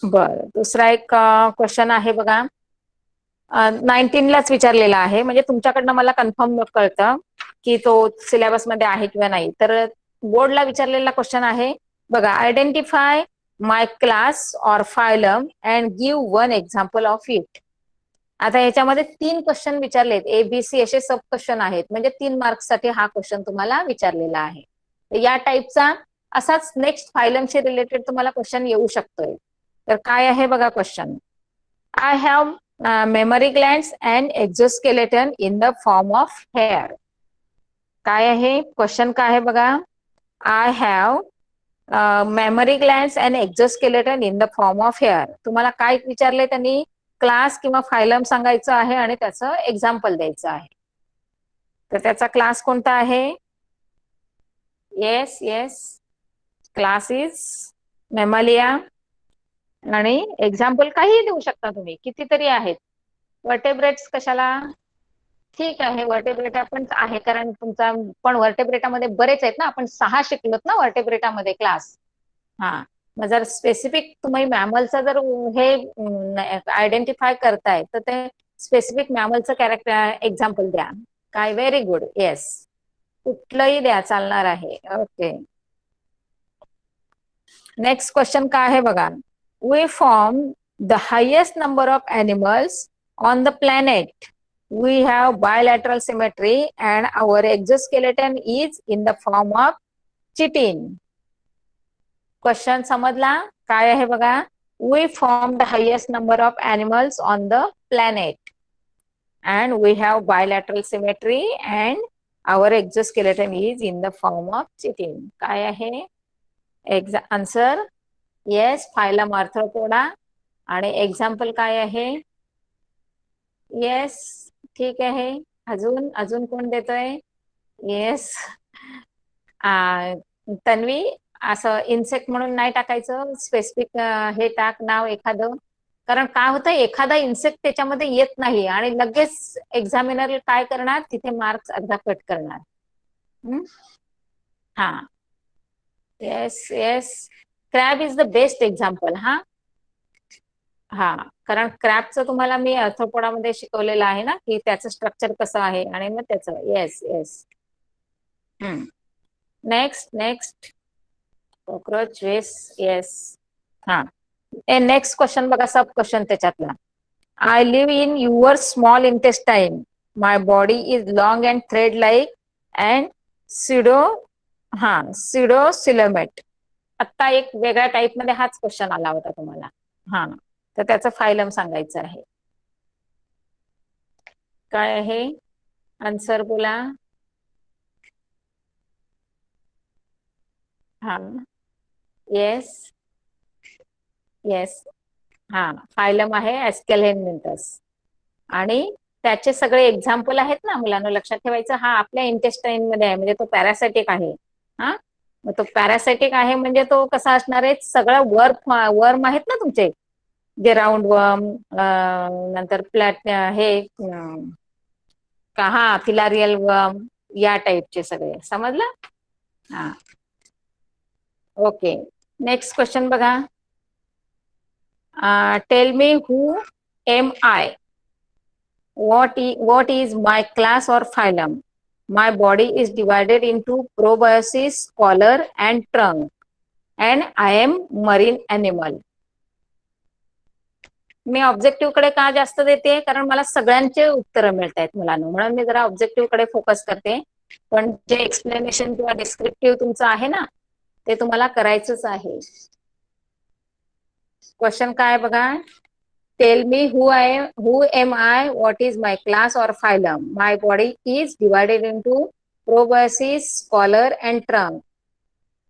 बर, दुसरा एक क्वेश्चन आहे बघा. 19लाच विचारलेला आहे, म्हणजे तुमच्याकडनं मला कन्फर्म कळतं की तो सिलेबस मध्ये आहे किंवा नाही. तर बोर्डला विचारलेला क्वेश्चन आहे बघा. Identify my class or phylum and give 1 example of it. आता याच्यामध्ये 3 क्वेश्चन विचारलेत, ABC असे सब क्वेश्चन आहेत, म्हणजे 3 मार्क्स साठी हा क्वेश्चन तुम्हाला विचारलेला आहे. या टाईपचा असाच नेक्स्ट फायलमशी रिलेटेड तुम्हाला क्वेश्चन येऊ शकतोय. तर काय आहे बघा question. I have memory glands and exoskeleton in the form of hair. काय आहे क्वेश्चन, काय आहे बघा. I have memory glands and exoskeleton in the form of hair. तुम्हाला काय विचारले त्यांनी? क्लास किंवा फायलम सांगायचं आहे आणि त्याचं एक्झाम्पल द्यायचं आहे. तर त्याचा क्लास कोणता आहे? Yes yes, class is mammalia. आणि एक्झाम्पल काही देऊ शकता तुम्ही, कितीतरी आहेत. वर्टेब्रेट्स कशाला? ठीक आहे, वर्टेब्रेटा पण आहे, कारण तुमचा पण वर्टेब्रेटामध्ये बरेच आहेत ना, आपण 6 शिकलोत ना वर्टेब्रेटामध्ये क्लास. हा, मग जर स्पेसिफिक तुम्ही मॅमलचं जर हे आयडेंटिफाय करताय तर ते स्पेसिफिक मॅमलचं कॅरेक्टर एक्झाम्पल द्या. काय, व्हेरी गुड, येस, कुठलंही द्या, चालणार आहे. ओके, नेक्स्ट क्वेश्चन काय आहे बघा. We form the highest number of animals on the planet. We have bilateral symmetry and our exoskeleton is in the form of chitin. Question समजला? काय आहे बघा. We form the highest number of animals on the planet and we have bilateral symmetry and our exoskeleton is in the form of chitin. काय आहे answer? Yes, phylum Arthropoda. आणि example काय आहे? Yes, ठीक आहे. अजून अजून कोण देतोय? येस, तन्वी. असं इन्सेक्ट म्हणून नाही टाकायचं, स्पेसिफिक हे टाक नाव एखादं, कारण काय होतं एखादा इन्सेक्ट त्याच्यामध्ये येत नाही आणि लगेच एक्झामिनर काय करणार, तिथे मार्क्स अर्धा कट करणार. हा, yes yes, crab is the best example. हा, कारण क्रॅबचं तुम्हाला मी अर्थोपोडामध्ये शिकवलेलं आहे ना, की त्याचं स्ट्रक्चर कसं आहे आणि मग त्याचं. Yes yes. Next next, cockroach. Yes yes. हा, नेक्स्ट क्वेश्चन बघा, सब क्वेश्चन त्याच्यातला. I live in your small intestine. My body is long and thread like and pseudocoelomate. आता एक वेगळ्या टाईप मध्ये हाच क्वेश्चन आला होता तुम्हाला. हा, तर त्याचं फायलम सांगायचं आहे. काय आहे आन्सर, बोला. हा, येस येस. हा, फायलम आहे एस्केलेनमिंटस. आणि त्याचे सगळे एक्झाम्पल आहेत ना मुलांना, लक्षात ठेवायचं. हा आपल्या इंटेस्टाईन मध्ये आहे, म्हणजे तो पॅरासायटिक आहे. हा, मग तो पॅरासायटिक आहे म्हणजे तो कसा असणार आहे, सगळं वर्म आहेत ना तुमचे, जे राऊंड वर्म, नंतर प्लॅट हे हा फिलारियल वर्म, या टाईपचे सगळे. समजलं? हा, ओके. नेक्स्ट क्वेश्चन बघा. Tell me who am I. What is my class or phylum? My body is divided into proboscis, collar, and trunk, and I am marine animal. Me objective कडे का जास्त देते, कारण मला सगळ्यांचे उत्तर मिळत आहेत मुलांना, म्हणून मी जरा ऑब्जेक्टिव्ह कडे फोकस करते. पण जे एक्सप्लेनेशन किंवा डिस्क्रिप्टिव्ह तुमचं आहे ना, ते तुम्हाला करायचंच आहे. क्वेश्चन काय बघा. Tell me who am I, what is my class और phylum. My body is divided into proboscis, collar and trunk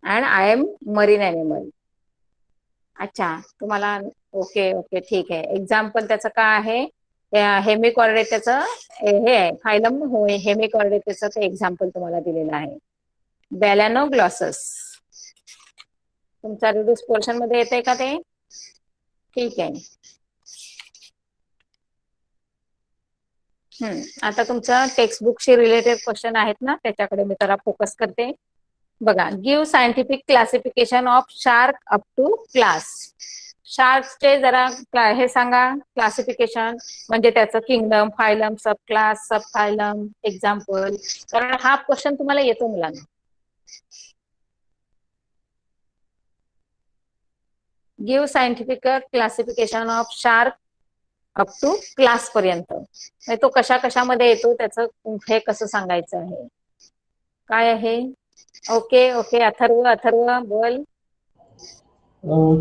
and I am marine animal. अच्छा, तुम्हाला ओके ओके ठीक आहे. एक्झाम्पल त्याचं काय आहे, हेमिकॉर्डेटाचं हे आहे फायलम, हेमिकॉर्डेटाचं ते एक्झाम्पल तुम्हाला दिलेलं आहे. बॅलॅनोग्लॉसस. तुमच्या रिड्यूस पोर्शन मध्ये येते का ते? ठीक आहे. आता तुमचं टेक्स्टबुकशी रिलेटेड क्वेश्चन आहेत ना, त्याच्याकडे मी जरा फोकस करते. बघा, give scientific classification of shark up to class. शार्कचे जरा हे सांगा क्लासिफिकेशन, म्हणजे त्याचं kingdom, phylum, sub class, sub phylum, example. कारण हा क्वेश्चन तुम्हाला येतो मुलांना. Give scientific classification of shark up to class पर्यंत. तो कशा कशामध्ये येतो त्याचं हे कसं सांगायचं आहे, काय आहे. ओके ओके, अथर्व बोल.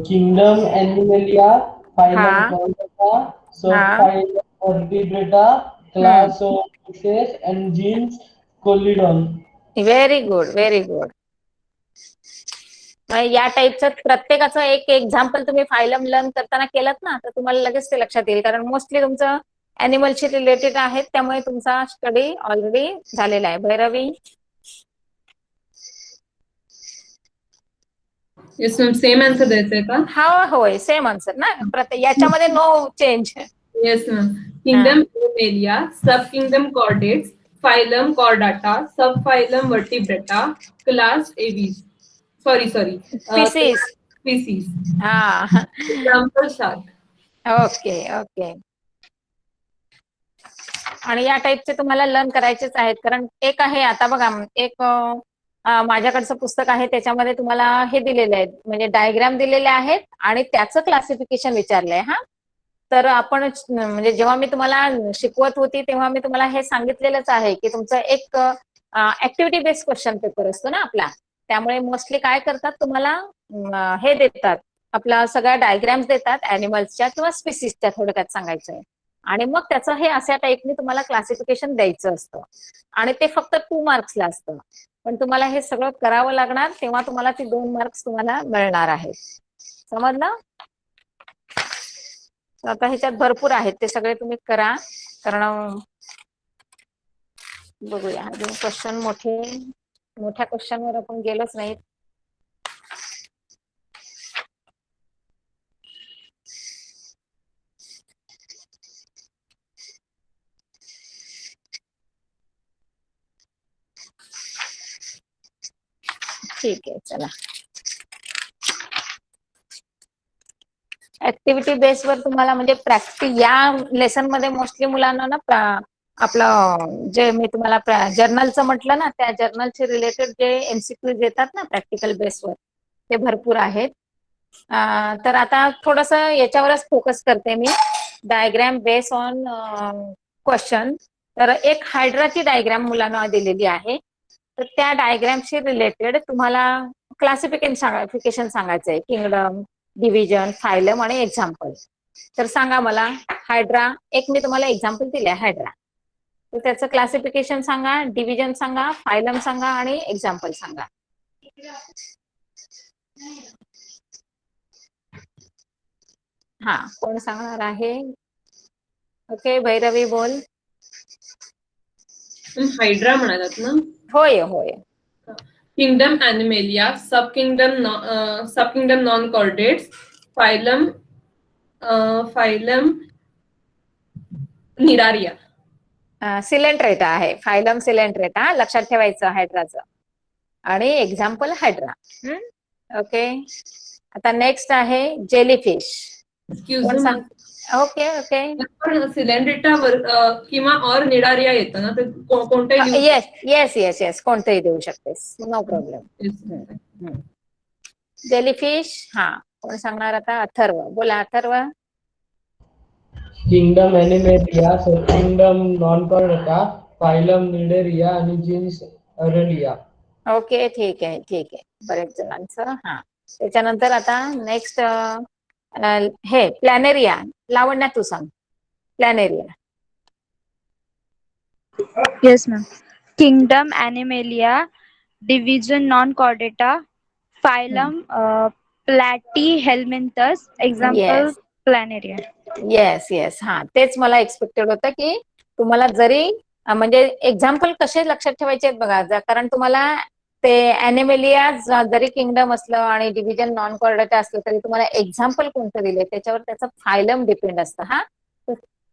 Kingdom Animalia, phylum हाँ Chordata, हाँ subphylum Vertebrata, class of fishes, and genus Colodon. Very good very good. या टाईपचं प्रत्येकाचं एक एक्झाम्पल तुम्ही फायलम लर्न करताना केलं ना, तर तुम्हाला लगेच ते लक्षात येईल. कारण मोस्टली तुमचं अॅनिमलशी रिलेटेड आहेत, त्यामुळे तुमचा स्टडी ऑलरेडी झालेला आहे. Bhairavi. Yes ma'am, same answer द्यायचंय का? हा होय, सेम आन्सर ना, याच्यामध्ये no change. Yes ma'am. Kingdom animalia, sub kingdom chordates, phylum chordata, sub phylum vertebrata, class aves. Sorry species. Species. हा एक्झाम्पल शार्क. Okay okay. आणि या टाईपचे तुम्हाला लर्न करायचेच आहेत. कारण एक आहे, आता बघा, एक माझ्याकडचं पुस्तक आहे, त्याच्यामध्ये तुम्हाला हे दिलेले आहेत, म्हणजे डायग्राम दिलेले आहेत आणि त्याचं क्लासिफिकेशन विचारलंय. हा, तर आपण म्हणजे जेव्हा मी तुम्हाला शिकवत होती तेव्हा मी तुम्हाला हे सांगितलेलंच आहे की तुमचं एक ऍक्टिव्हिटी बेस्ड क्वेश्चन पेपर असतो ना आपला, त्यामुळे मोस्टली काय करतात, तुम्हाला हे देतात, आपला सगळ्या डायग्राम्स देतात अॅनिमल्सच्या किंवा स्पीसीसच्या, थोडक्यात सांगायचं आहे. आणि मग त्याचं हे अशा टाईपने तुम्हाला क्लासिफिकेशन द्यायचं असतं आणि ते फक्त 2 मार्क्सला असतं. पण तुम्हाला हे सगळं करावं लागणार, तेव्हा तुम्हाला ती 2 मार्क्स तुम्हाला मिळणार आहेत. समजलं? आता ह्याच्यात भरपूर आहेत, ते सगळे तुम्ही करा. कारण बघूया अजून क्वेश्चन मोठ्या क्वेश्चनवर आपण गेलोच नाहीत. ठीक आहे, चला. ऍक्टिव्हिटी बेसवर तुम्हाला म्हणजे या लेसन मध्ये मोस्टली मुलांना ना आपलं जे मी तुम्हाला जर्नलचं म्हटलं ना, त्या जर्नलचे रिलेटेड जे एमसीक्यूज येतात ना प्रॅक्टिकल बेसवर, ते भरपूर आहेत. तर आता थोडस याच्यावरच फोकस करते मी, डायग्राम बेस ऑन क्वेश्चन. तर एक हायड्राची डायग्राम मुलांना दिलेली आहे, तर त्या डायग्रामशी रिलेटेड तुम्हाला क्लासिफिकेशन सांगायचं आहे, किंगडम, डिव्हिजन, फायलम आणि एक्झाम्पल. तर सांगा मला, हायड्रा, एक मी तुम्हाला एक्झाम्पल दिले हायड्रा, तर त्याचं क्लासिफिकेशन सांगा, डिव्हिजन सांगा, फायलम सांगा आणि एक्झाम्पल सांगा. हा, कोण सांगणार आहे? ओके, भैरवी बोल. हायड्रा म्हणालात ना? होय होय. Kingdom animalia, sub kingdom non chordates, phylum Cnidaria. Coelenterata आहे, फायलम सिलेंट्रेटा, लक्षात ठेवायचं हायड्राचं. आणि एक्झाम्पल हायड्रा. ओके, आता नेक्स्ट आहे जेलीफिश. कोण सांग? Okay okay. पण सिलेंड्रेटावर किंवा और निडारिया येतं ना, तर कोणताही येस येस येस येस, कोणतंही देऊ शकतेस, नो प्रॉब्लेम. जेलीफिश. हा, कोण सांगणार आता? अथर्व, बोला Atharva. Kingdom Animalia, subkingdom Nonchordata, phylum Nidaria आणि genus Aurelia. ओके, ठीक आहे ठीक आहे, बरेच जणांचं. हा, त्याच्यानंतर आता नेक्स्ट हे प्लॅनेरिया. लावण्या तू सांग. Planaria. Yes, ma'am. Kingdom Animalia, division Non-Chordata, phylum Platyhelminthes, example yes Planaria. Yes yes. हा, तेच मला एक्सपेक्टेड होतं की तुम्हाला जरी म्हणजे एक्झाम्पल कसे लक्षात ठेवायचे आहेत बघा, कारण तुम्हाला ते अॅनिमेलिया जरी किंगडम असलं आणि डिव्हिजन नॉन कॉर्डेटा असलं तरी तुम्हाला एक्झाम्पल कोणतं दिले त्याच्यावर त्याचं फायलम डिपेंड असतं. हा,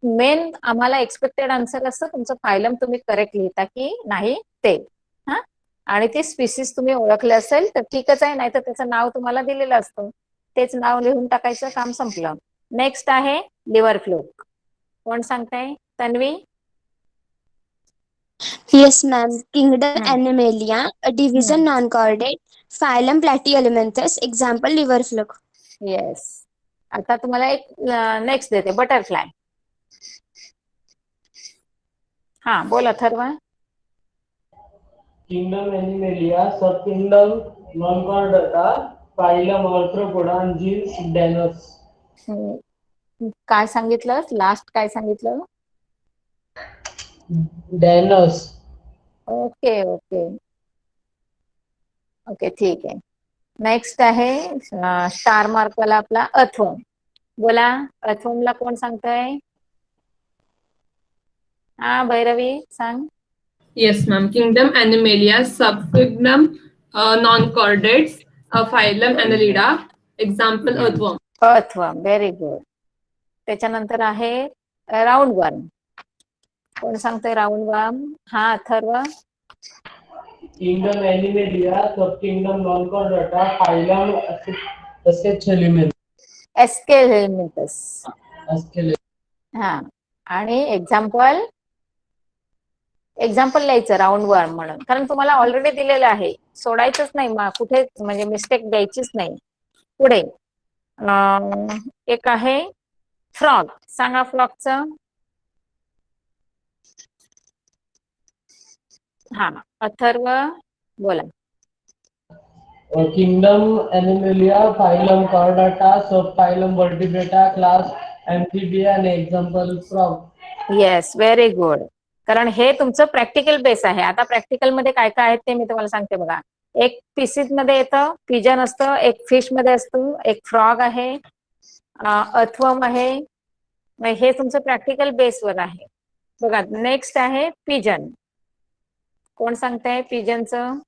मेन आम्हाला एक्सपेक्टेड आन्सर असतं तुमचं फायलम तुम्ही करेक्ट लिहिता की नाही ते. हा, आणि ते स्पीसीज तुम्ही ओळखले असेल तर ठीकच आहे, नाही तर त्याचं नाव तुम्हाला दिलेलं असतं, तेच नाव लिहून टाकायचं, काम संपलं. नेक्स्ट आहे लिव्हर फ्लूक. कोण सांगताय? तन्वी. Yes, ma'am. Kingdom हम्म, Animalia, a division हम्म. non-chordate, phylum Platyhelminthes, example liver fluke. Yes. आता तुम्हाला एक नेक्स्ट देते, बटरफ्लाय. हा, बोल Atharva. Kingdom Animalia, subkingdom Non-Chordata, phylum Arthropoda, and genus Danus. काय सांगितलं लास्ट? काय सांगितलं? Danus. ओके ओके ओके, ठीक आहे. नेक्स्ट आहे स्टार मार्क वाला आपला अथवम. बोला, अथवमला कोण सांगतोय? हा, भैरवी सांग. Yes, ma'am. Kingdom Animalia, subkingdom Non-Chordates, phylum Annelida, example Earthworm. Earthworm, very good. त्याच्यानंतर आहे राऊंड वर्म. कोण सांगतोय राऊंड वर्म? हा, Atharva. Kingdom Animalia, subkingdom Non-Chordata, phylum Acetylhelminthus. एस्केलेमिंटस. Acetylhelminthus. हा, आणि एक्झाम्पल लिहायचं राऊंड वर्म म्हणून, कारण तुम्हाला ऑलरेडी दिलेलं आहे, सोडायचंच नाही, कुठे म्हणजे मिस्टेक द्यायचीच नाही. पुढे एक आहे फ्रॉग. सांगा फ्रॉगचं. हा, अथर्व बोला. Kingdom Animalia, phylum Chordata, subphylum Vertebrata, class Amphibia, and example frog. Yes, very good. कारण हे तुमचं प्रॅक्टिकल बेस आहे. आता प्रॅक्टिकल मध्ये काय काय आहेत ते मी तुम्हाला सांगते बघा. एक पीसीस मध्ये येतं, पिजन असतं, एक फिश मध्ये असतं, एक फ्रॉग आहे, अर्थवर्म आहे. हे तुमचं प्रॅक्टिकल बेसवर आहे बघा. नेक्स्ट आहे पिजन. कोण सांगताय पिजनचं?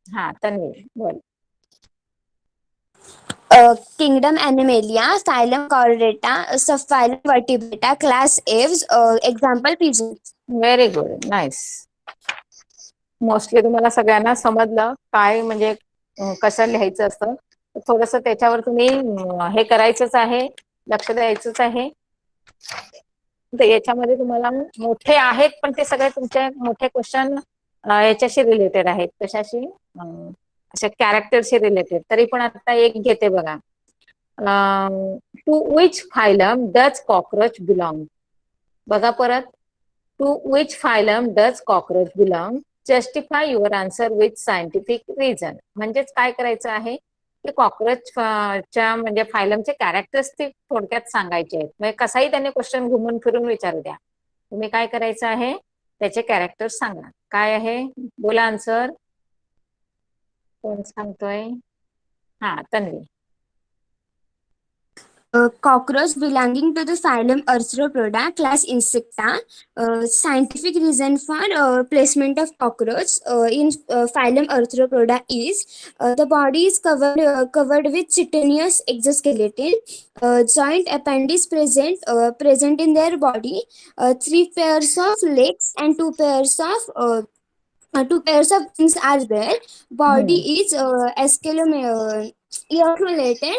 हा, तन्वी बोल. Kingdom Animalia, phylum Chordata, subphylum Vertebrata, class Aves, example pigeons. Very good, nice. Mostly तुम्हाला सगळ्यांना समजलं काय म्हणजे कसं लिहायचं असतं. थोडस त्याच्यावर तुम्ही हे करायचंच आहे, लक्ष द्यायचंच आहे. तर याच्यामध्ये तुम्हाला मोठे आहेत पण ते सगळे तुमचे मोठे क्वेश्चन याच्याशी रिलेटेड आहेत. कशाशी? अशा कॅरेक्टरशी रिलेटेड. तरी पण आता एक घेते बघा. To which phylum does cockroach belong? बघा परत. To which phylum does cockroach belong? Justify your answer with scientific reason. म्हणजेच काय करायचं आहे की कॉकरोच च्या म्हणजे फायलमचे कॅरेक्टर्स ते थोडक्यात सांगायचे आहेत. म्हणजे कसाही त्यांनी क्वेश्चन घुमून फिरून विचारू द्या, तुम्ही काय करायचं आहे त्याचे कॅरेक्टर्स सांगा. काय आहे? बोला आन्सर. कोण सांगतोय? हा, Tanvi. Cockroach belonging to the phylum Arthropoda, class Insecta. Scientific reason for placement of cockroach in phylum Arthropoda is the body is covered with chitinous exoskeleton. Joint appendix present in their body. 3 pairs of legs and 2 pairs of wings are there. Body is earthulated,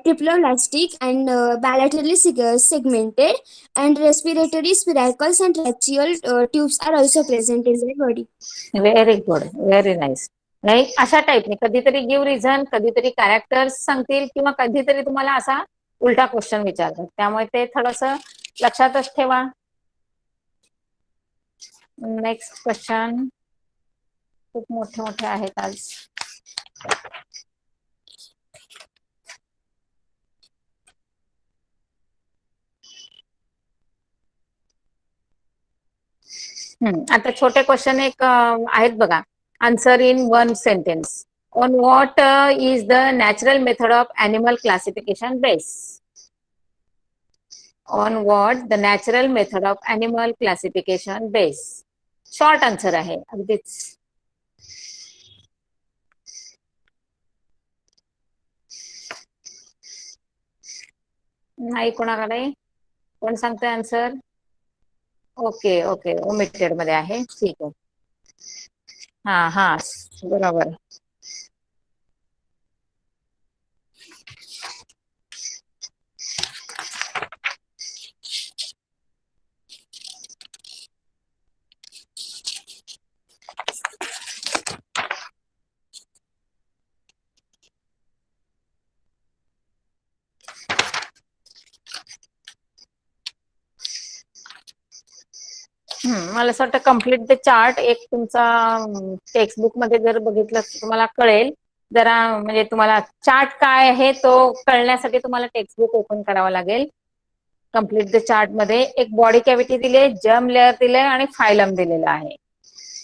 triploblastic, and bilaterally segmented, and respiratory spiracles and tracheal tubes are also present in the body. Very good, very nice. नाही, अशा टाईपने कधीतरी give reason, कधीतरी characters सांगतील, किंवा कधीतरी तुम्हाला असा उलटा क्वेश्चन विचारतात. त्यामुळे ते थोडस लक्षातच ठेवा. नेक्स्ट क्वेश्चन खूप मोठे मोठे आहेत आज. आता छोटे क्वेश्चन एक आहेत बघा. Answer in one sentence. On what is the natural method of animal classification base? On what the natural method of animal classification base? Short answer आहे अगदीच. नाही कोणाकडे? कोण सांगतोय आन्सर? ओके ओके, ओमिटेड मध्ये आहे, ठीक आहे. हा हा, बरोबर. मला असं वाटतं कम्प्लीट द चार्ट एक तुमचा टेक्स्टबुक मध्ये जर बघितलं तर तुम्हाला कळेल. जरा म्हणजे तुम्हाला चार्ट काय आहे तो कळण्यासाठी तुम्हाला टेक्स्टबुक ओपन करावं लागेल. कम्प्लीट द चार्ट मध्ये एक बॉडी कॅव्हिटी दिले, जर्म लेअर दिले आणि फायलम दिलेला आहे.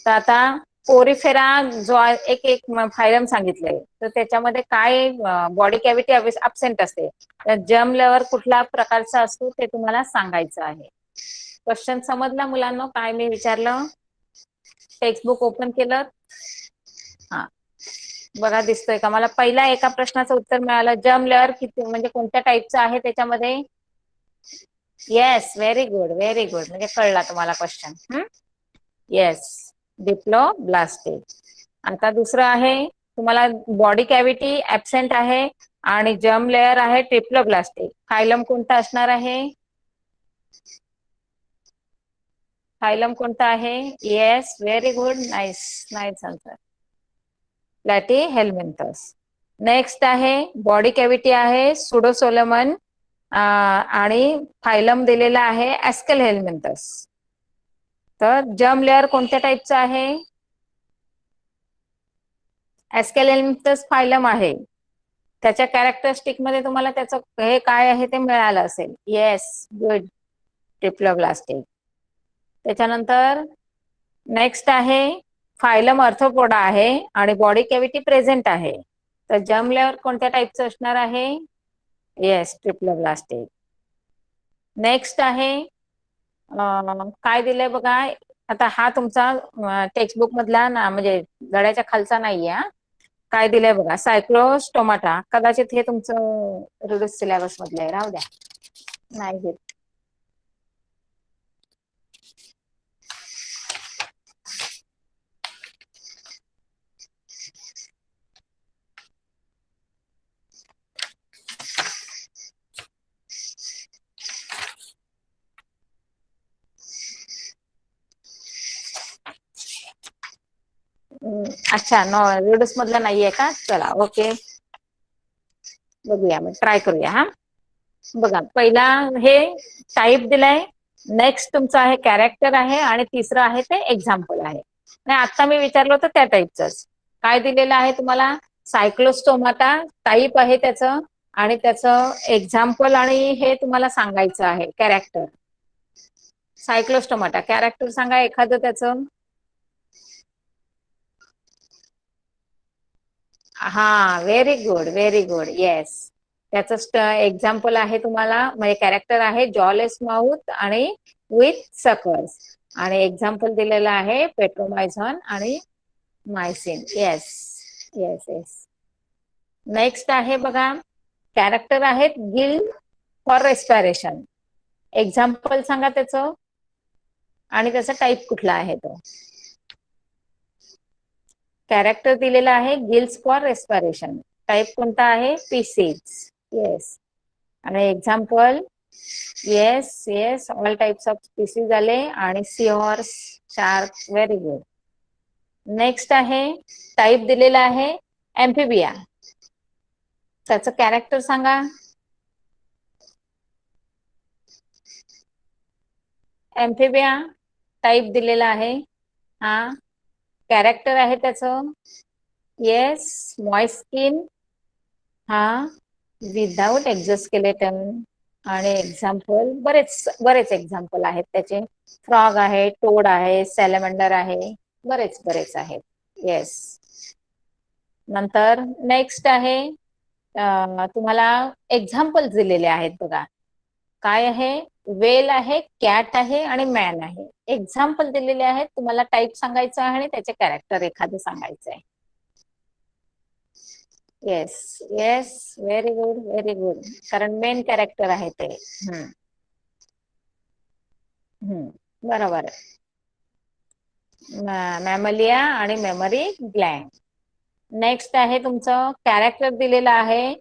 तर आता पोरिफेरा जो एक एक फायलम सांगितलंय, तर त्याच्यामध्ये काय बॉडी कॅव्हिटी अब्सेंट असते, तर जर्म लेअर कुठल्या प्रकारचा असतो ते तुम्हाला सांगायचं आहे. क्वेश्चन समजला मुलांना काय मी विचारलं? टेक्स्टबुक ओपन केलं? हा बघा, दिसतोय का? मला पहिला एका प्रश्नाचं उत्तर मिळालं. जर्म लेअर किती म्हणजे कोणत्या टाईपचं आहे त्याच्यामध्ये? Yes, very good very good, म्हणजे कळला तुम्हाला क्वेश्चन. Yes, diploblastic. आता दुसरं आहे तुम्हाला बॉडी कॅव्हिटी ऍबसेंट आहे आणि जर्म लेअर आहे ट्रिप्लोब्लास्टिक. फायलम कोणता असणार आहे? फायलम कोणता आहे? Yes, very good, nice nice answer, platyhelminthes. Next आहे बॉडी कॅव्हिटी आहे सुडोसोलोमन आणि फायलम दिलेला आहे ऍस्केलहेल्मिंथस. तर जर्म लेअर कोणत्या टाईपचं आहे? ऍस्केलहेल्मिंथस फायलम आहे. त्याच्या कॅरेक्टरिस्टिक मध्ये तुम्हाला त्याचं हे काय आहे ते मिळालं असेल. Yes, good, triploblastic. त्याच्यानंतर नेक्स्ट आहे फायलम अर्थोपोडा आहे आणि बॉडी कॅव्हिटी प्रेझेंट आहे. तर जर्म लेअर कोणत्या टाईपचं असणार आहे? Yes, triploblastic. नेक्स्ट आहे काय दिलंय बघा. आता हा तुमचा टेक्स्टबुक मधला ना, म्हणजे गड्याच्या खालचा नाहीये. काय दिलंय बघा, सायक्लोस्टोमाटा. कदाचित हे तुमचं रुडस सिलेबस मधलं आहे, राहू द्या, नाही घेत. अच्छा, नो, रुडस मधला नाहीये का? चला, ओके, बघूया, मग ट्राय करूया. हा बघा, पहिला हे टाईप दिलाय, नेक्स्ट तुमचं आहे कॅरेक्टर आहे आणि तिसरं आहे ते एक्झाम्पल आहे. नाही, आता मी विचारलं होतं त्या टाईपच. काय दिलेलं आहे तुम्हाला? सायक्लोस्टोमाटा टाईप आहे त्याचं आणि त्याचं एक्झाम्पल आणि हे तुम्हाला सांगायचं आहे. कॅरेक्टर सायक्लोस्टोमाटा, कॅरेक्टर सांगा एखादं त्याचं. हा, very good very good, yes. त्याचं एक्झाम्पल आहे तुम्हाला, म्हणजे कॅरेक्टर आहे जॉलेस माउथ आणि विथ सकर्स आणि एक्झाम्पल दिलेलं आहे पेट्रोमायझॉन आणि myxine. Yes yes yes. Next आहे बघा, कॅरेक्टर आहेत गिल फॉर रेस्पिरेशन. एक्झाम्पल सांगा त्याचं आणि त्याचा टाईप कुठला आहे तो. कॅरेक्टर दिलेला आहे गिल्स फॉर रेस्पिरेशन, टाईप कोणता आहे? पीसीज. येस. आणि example yes yes, all types of species आले आणि sea horse, shark. Very good. Next आहे टाईप दिलेला आहे एम्फिबिया, त्याचं कॅरेक्टर सांगा. एम्फिबिया टाईप दिलेला आहे, हा कॅरेक्टर आहे त्याचं. येस, मॉइस्ट स्किन, हा विदाउट एक्झोस्केलेटन, आणि एक्झाम्पल बरेच एक्झाम्पल आहेत त्याचे. फ्रॉग आहे, टोड आहे, सॅलमंडर आहे, बरेच आहेत. येस. नंतर नेक्स्ट आहे तुम्हाला एक्झाम्पल दिलेले आहेत बघा. काय आहे? वेल आहे, कॅट आहे आणि मॅन आहे. एक्झाम्पल दिलेले आहेत, तुम्हाला टाईप सांगायचं आहे आणि त्याचे कॅरेक्टर एखादं सांगायचं आहे. Yes yes, very good. कारण मेन कॅरेक्टर आहे ते. बरोबर. मॅमलिया आणि मेमरी ग्लँड. नेक्स्ट आहे तुमचं कॅरेक्टर दिलेलं आहे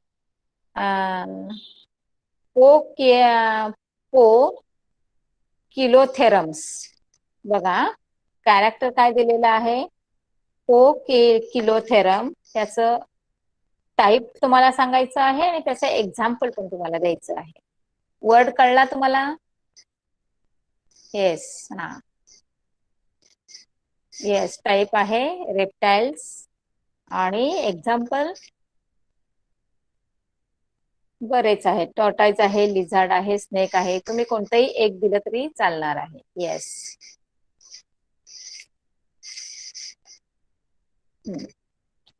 पो किलोथेरम्स. बघा कॅरेक्टर काय दिलेलं आहे? किलोथेरम. त्याचं टाईप तुम्हाला सांगायचं आहे आणि त्याचं एक्झाम्पल पण तुम्हाला द्यायचं आहे. वर्ड कळला तुम्हाला? येस. हा येस, टाईप आहे रेप्टाइल्स आणि एक्झाम्पल बरेच आहेत. टॉर्टाइज आहे, लिझार्ड आहे, स्नेक आहे. तुम्ही कोणतंही एक दिलं तरी चालणार आहे. येस.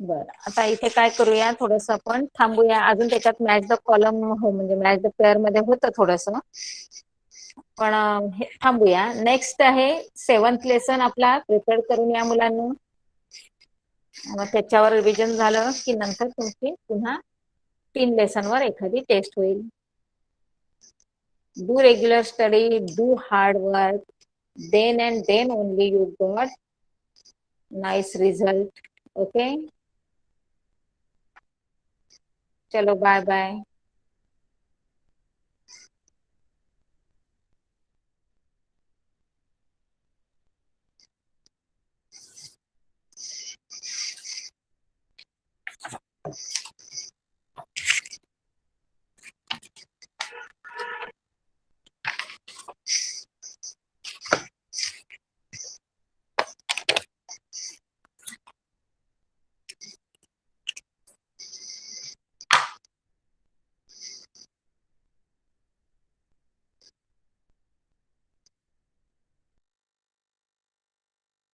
बरं, आता इथे काय करूया, थोडस आपण थांबूया. अजून त्याच्यात मॅच द कॉलम म्हणजे मॅच द पेअर मध्ये होतं थोडस, पण थांबूया. नेक्स्ट आहे 7th लेसन आपला प्रिपेअर करून या मुलांना. मग त्याच्यावर रिव्हिजन झालं की नंतर तुमची पुन्हा 3 लेसनवर एखादी टेस्ट होईल. Do regular study, do hard work, then and then only you got nice result. Okay, चलो बाय बाय.